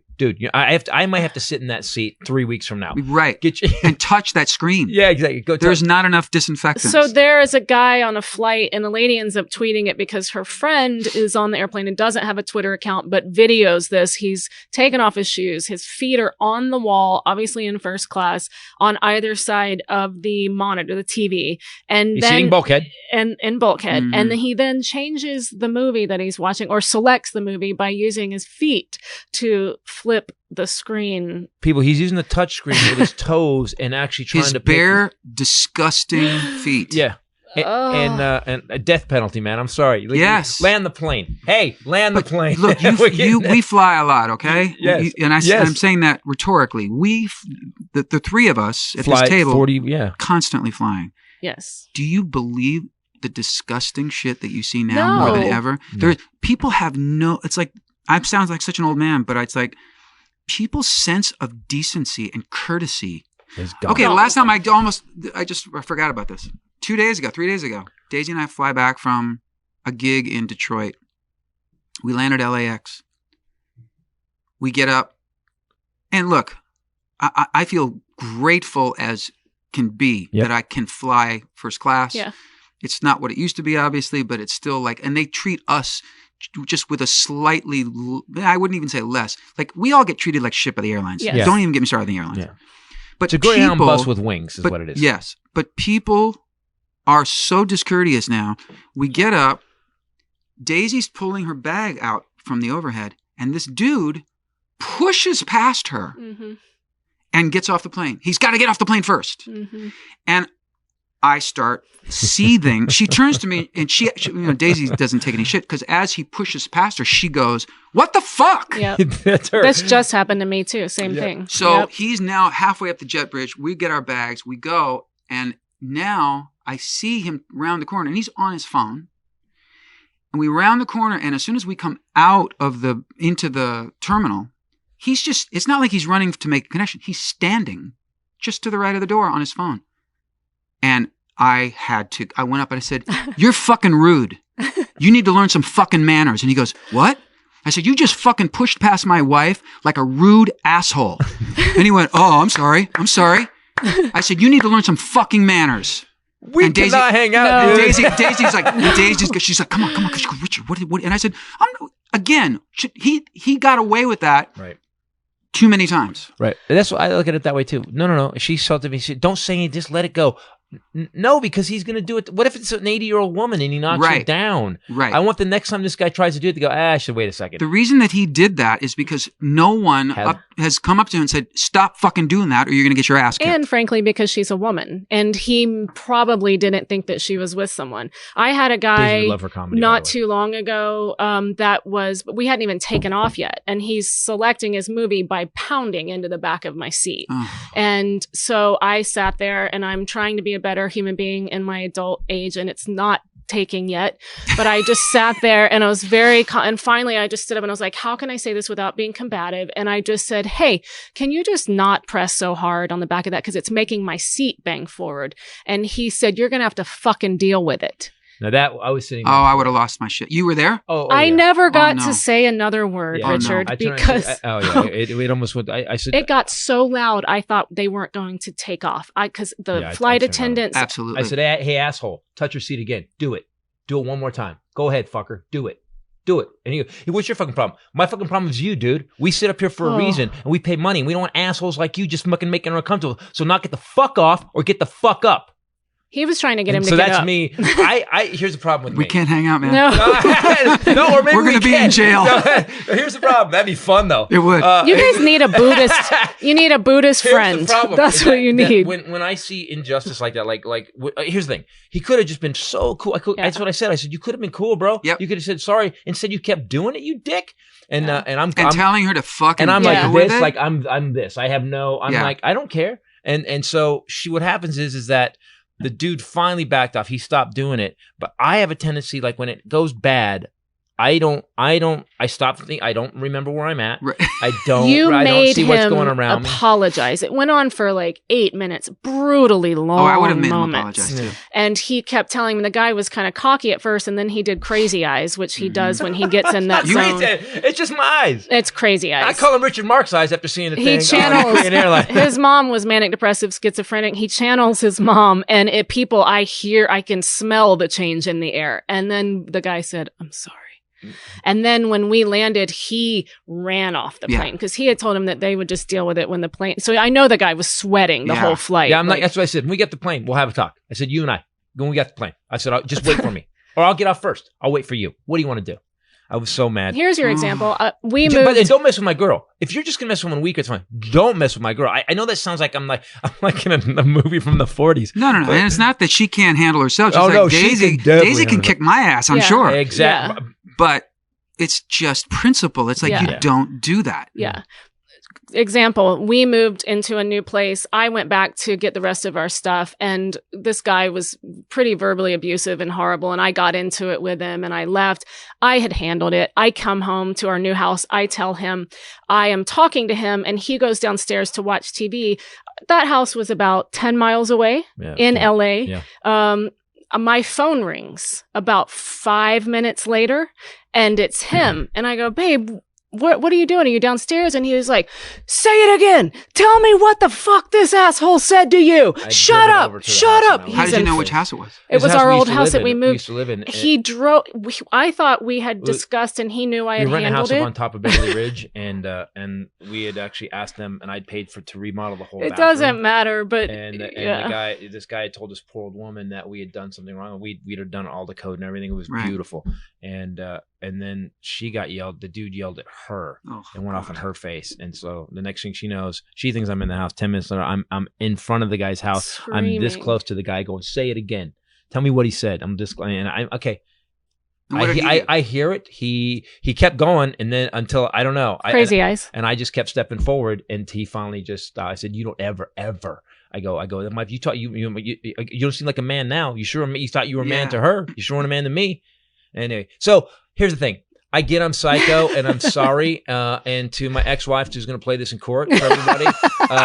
I might have to sit in that seat 3 weeks from now. Right. And touch that screen. Yeah, exactly. There's not enough disinfectant. So there is a guy on a flight, and the lady ends up tweeting it because her friend is on the airplane and doesn't have a Twitter account, but videos this. He's taken off his shoes. His feet are on the wall, obviously in first class, on either side of the monitor, the TV. And he's sitting bulkhead. And bulkhead. Mm-hmm. And he then changes the movie that he's watching, or selects the movie by using his feet to flip the screen. People, he's using the touch screen with his toes and actually trying his to bare, disgusting feet. Yeah. And a death penalty, man. I'm sorry. Yes. Land the plane. Hey, land the plane. Look, we fly a lot, okay? Yes. I'm saying that rhetorically. The three of us at Fly this table, 40, constantly flying. Yes. Do you believe the disgusting shit that you see now more than ever? People have it's like, I sound like such an old man, but it's like people's sense of decency and courtesy is gone. Okay, the last time I forgot about this. 3 days ago, Daisy and I fly back from a gig in Detroit. We landed LAX. We get up, and look, I feel grateful as can be that I can fly first class. Yeah. It's not what it used to be, obviously, but it's still like, and they treat us just with a slightly, I wouldn't even say less. Like, we all get treated like shit by the airlines. Yes. Don't even get me started on the airlines. Yeah. But it's a Greyhound bus with wings is what it is. Yes. But people are so discourteous now. We get up, Daisy's pulling her bag out from the overhead, and this dude pushes past her and gets off the plane. He's got to get off the plane first. And I start seething. She turns to me, and she Daisy doesn't take any shit, because as he pushes past her, she goes, "What the fuck?" Yeah, that's her. This just happened to me too. Same thing. So he's now halfway up the jet bridge. We get our bags. We go, and now I see him round the corner, and he's on his phone. And we round the corner, and as soon as we come out of into the terminal, it's not like he's running to make a connection. He's standing just to the right of the door on his phone. And I went up and I said, "You're fucking rude. You need to learn some fucking manners." And he goes, "What?" I said, "You just fucking pushed past my wife like a rude asshole." And he went, "Oh, I'm sorry. I said, "You need to learn some fucking manners." We and cannot hang out. No. Dude. She's like, come on. She goes, "Richard, what?" And I said, he got away with that. Right. Too many times. Right. That's what I look at it that way too. No. She said to me, "Don't say anything, just let it go." No, because he's going to do it. What if it's an 80-year-old woman and he knocks her down? Right. I want the next time this guy tries to do it to go, I should wait a second. The reason that he did that is because no one has come up to him and said, "Stop fucking doing that or you're going to get your ass kicked." And frankly, because she's a woman. And he probably didn't think that she was with someone. I had a guy not too long ago we hadn't even taken off yet. And he's selecting his movie by pounding into the back of my seat. And so I sat there and I'm trying to be a better human being in my adult age, and it's not taking yet, but I just sat there and I was and finally I just stood up and I was like, how can I say this without being combative? And I just said, "Hey, can you just not press so hard on the back of that, because it's making my seat bang forward?" And he said, "You're gonna have to fucking deal with it." Now that I was sitting. I would have lost my shit. You were there? I never got to say another word, Richard, because it almost went. I said it got so loud. I thought they weren't going to take off. Because the flight attendants. Absolutely. I said, "Hey, asshole, touch your seat again. Do it. Do it one more time. Go ahead, fucker. Do it. Do it." And he goes, "What's your fucking problem?" "My fucking problem is you, dude. We sit up here for a reason, and we pay money. And we don't want assholes like you just fucking making it uncomfortable. So not get the fuck off or get the fuck up." He was trying to get him to get up. So that's me. Here's the problem with me. We can't hang out, man. No, or maybe we're going to be in jail. No, here's the problem. That'd be fun, though. It would. You guys need a Buddhist. You need a Buddhist friend. That's what you need. When I see injustice like that, here's the thing. He could have just been so cool. That's what I said. I said, "You could have been cool, bro. Yep. You could have said sorry. Instead, you kept doing it, you dick." And I'm telling her to fucking. And I'm like this, it? like I'm this. I have no. I'm like, I don't care. And so what happens is that the dude finally backed off. He stopped doing it. But I have a tendency, like when it goes bad, I stop thinking. I don't remember where I'm at. Right. I don't see what's going around me. Apologize. It went on for like 8 minutes, brutally long moments. I would have made him apologize too. And he kept telling me the guy was kind of cocky at first, and then he did crazy eyes, which he does when he gets in that zone. It's just my eyes. It's crazy eyes. I call him Richard Marx eyes after seeing the thing. He channels an airline. His mom was manic depressive schizophrenic. He channels his mom, and I can smell the change in the air. And then the guy said, "I'm sorry." And then when we landed, he ran off the plane because he had told him that they would just deal with it when the plane. So I know the guy was sweating the whole flight. Yeah, that's what I said. When we get the plane, we'll have a talk. I said, "You and I, when we get the plane," I said, "Just wait for me, or I'll get off first. I'll wait for you. What do you want to do?" I was so mad. Here's your example. We But moved. and don't mess with my girl. If you're just gonna mess with 1 week, it's fine. Don't mess with my girl. I know that sounds like I'm like in a movie from the 40s. No. And it's not that she can't handle herself. She's Oh, like, no, she Daisy can definitely can handle kick my ass, I'm sure. Exactly. But it's just principle. It's like you don't do that. Yeah. Example, we moved into a new place. I went back to get the rest of our stuff, and this guy was pretty verbally abusive and horrible, and I got into it with him and I left. I had handled it. I come home to our new house. I tell him I am talking to him, and he goes downstairs to watch TV. That house was about 10 miles away in LA. Yeah. My phone rings about 5 minutes later, and it's him. And I go, babe, what are you doing? Are you downstairs? And he was like, say it again. Tell me what the fuck this asshole said to you. Shut up. Shut up. How did you know which house it was? It was our old house that we moved. We used to live in. He drove. I thought we had discussed, and he knew I had handled it. We rented a house up on top of Beverly Ridge, and we had actually asked them, and I'd paid to remodel the whole bathroom. It doesn't matter, but this guy had told this poor old woman that we had done something wrong. We'd have done all the code and everything. It was beautiful, and then she got yelled. The dude yelled at her and went off in her face. And so the next thing she knows, she thinks I'm in the house. 10 minutes later, I'm in front of the guy's house. Screaming. I'm this close to the guy going, say it again. Tell me what he said. I'm this, and I'm okay. I hear it. He kept going, and then until I don't know. Crazy eyes. And I just kept stepping forward, and he finally just. I said, "You don't ever." I go. Mike, you don't seem like a man now. You sure? You thought you were a man to her. You sure weren't a man to me. Anyway, so here's the thing. I get I'm psycho, and I'm sorry. And to my ex-wife who's going to play this in court for everybody,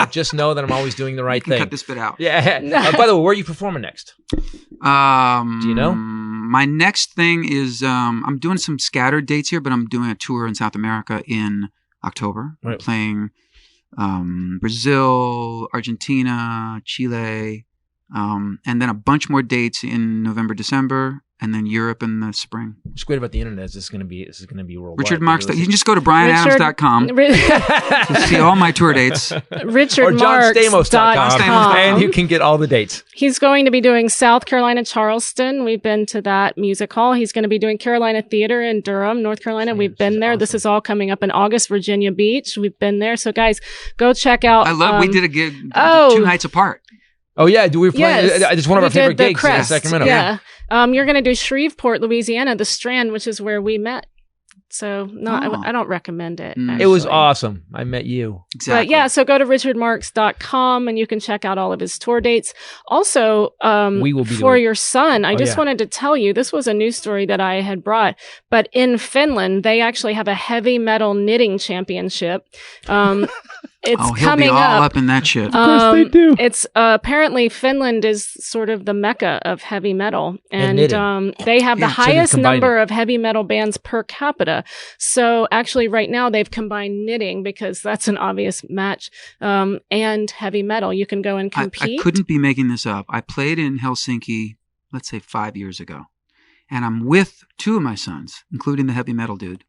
just know that I'm always doing the right thing. Cut this bit out. Yeah. By the way, where are you performing next? Do you know? My next thing is I'm doing some scattered dates here, but I'm doing a tour in South America in October. Right. I'm playing Brazil, Argentina, Chile, and then a bunch more dates in November, December. And then Europe in the spring. What's great about the internet is this is going to be worldwide. Richard Marx. You can just go to brianadams.com to see all my tour dates. RichardMarx.com. And you can get all the dates. He's going to be doing South Carolina, Charleston. We've been to that music hall. He's going to be doing Carolina Theater in Durham, North Carolina. We've been there. Awesome. This is all coming up in August. Virginia Beach. We've been there. So guys, go check out. I love. We did a gig 2 nights apart. Oh yeah, do we play? It's one of our favorite gigs in Sacramento. Yeah. You're going to do Shreveport, Louisiana, the Strand, which is where we met. So I don't recommend it. It was awesome. I met you. Exactly. But yeah, so go to richardmarx.com and you can check out all of his tour dates. Also, we will be for your son, I just wanted to tell you, this was a news story that I had brought, but in Finland, they actually have a heavy metal knitting championship. It's he'll coming be all up in that shit. Of course they do. It's apparently Finland is sort of the mecca of heavy metal, and they have the highest number of heavy metal bands per capita. So actually, right now they've combined knitting because that's an obvious match, and heavy metal. You can go and compete. I couldn't be making this up. I played in Helsinki, let's say 5 years ago, and I'm with 2 of my sons, including the heavy metal dude.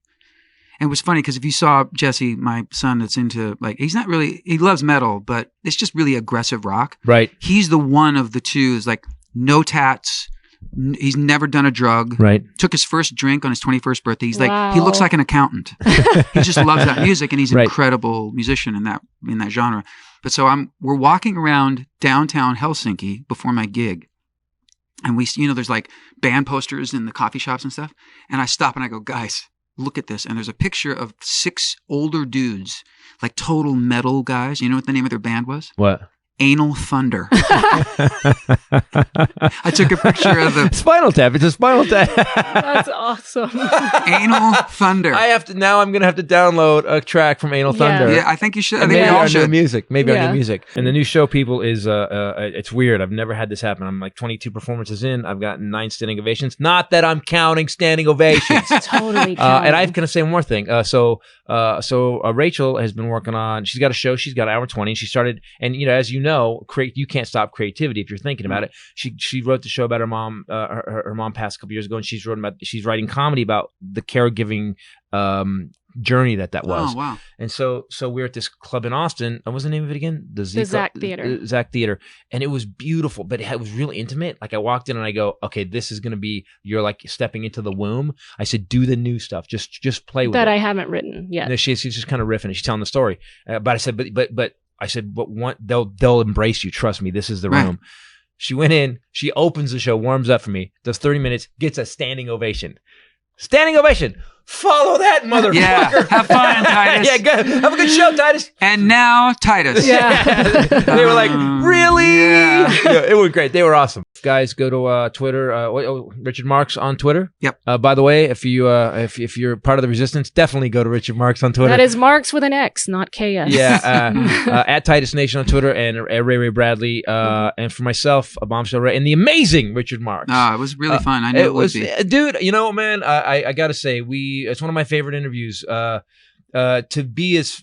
And it was funny because if you saw Jesse, my son that's into, like, he loves metal, but it's just really aggressive rock. Right. He's the one of the 2 is like no tats. He's never done a drug. Right. Took his first drink on his 21st birthday. He's like, he looks like an accountant. He just loves that music, and he's an incredible musician in that genre. But so we're walking around downtown Helsinki before my gig. And we, there's like band posters in the coffee shops and stuff. And I stop and I go, guys, look at this. And there's a picture of 6 older dudes, like total metal guys. You know what the name of their band was? What? Anal Thunder. I took a picture of the Spinal Tap. It's a Spinal Tap. That's awesome. Anal Thunder. Now I'm gonna have to download a track from Anal Thunder. Yeah, I think you should. I think maybe we all should. Maybe our new music. And the new show, people, is it's weird. I've never had this happen. I'm like 22 performances in. I've gotten 9 standing ovations. Not that I'm counting standing ovations. Totally. And I'm gonna say one more thing. So Rachel has been working on. She's got a show. She's got hour 20. She started, and as you know, you can't stop creativity if you're thinking about it. She wrote the show about her mom. Her mom passed a couple years ago, and she's writing comedy about the caregiving journey that was. Oh, wow. And so we're at this club in Austin. What was the name of it again? The Zach Theater. Zach Theater. And it was beautiful, but it was really intimate. Like I walked in and I go, okay, this is going to be, you're like stepping into the womb. I said, do the new stuff. Just play with it. That I haven't written yet. And she's just kind of riffing and she's telling the story. But I said, but they'll embrace you. Trust me. This is the room. She went in, she opens the show, warms up for me, does 30 minutes, gets a standing ovation. Standing ovation. Follow that motherfucker. Yeah, have fun, Titus. Yeah, good. Have a good show, Titus. And now Titus. Yeah. They were like, really? Yeah. Yeah, it was great. They were awesome. Guys, go to Twitter. Richard Marx on Twitter. Yep. By the way, if you're part of the resistance, definitely go to Richard Marx on Twitter. That is Marx with an X, not KS. Yeah. At Titus Nation on Twitter and Ray Bradley. And for myself, a Bombshell Ray, and the amazing Richard Marx. It was really fun. I knew it would be. Dude, you know, man, I got to say, it's one of my favorite interviews. To be as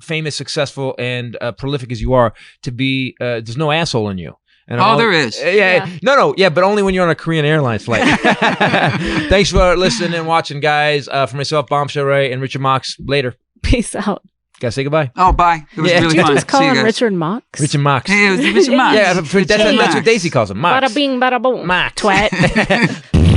famous, successful, and prolific as you are, to be there's no asshole in you. And there is. But only when you're on a Korean Airlines flight. Thanks for listening and watching, guys. For myself, Bombshell Ray, and Richard Marx. Later. Peace out. Guys, say goodbye. Oh, bye. It was really Did you fun. just call See you him guys. Richard Marx? Richard Marx. Hey, it was Richard Marx. Yeah, that's what Daisy calls him. Marx. Bada bing, bada boom. Marx. Twat.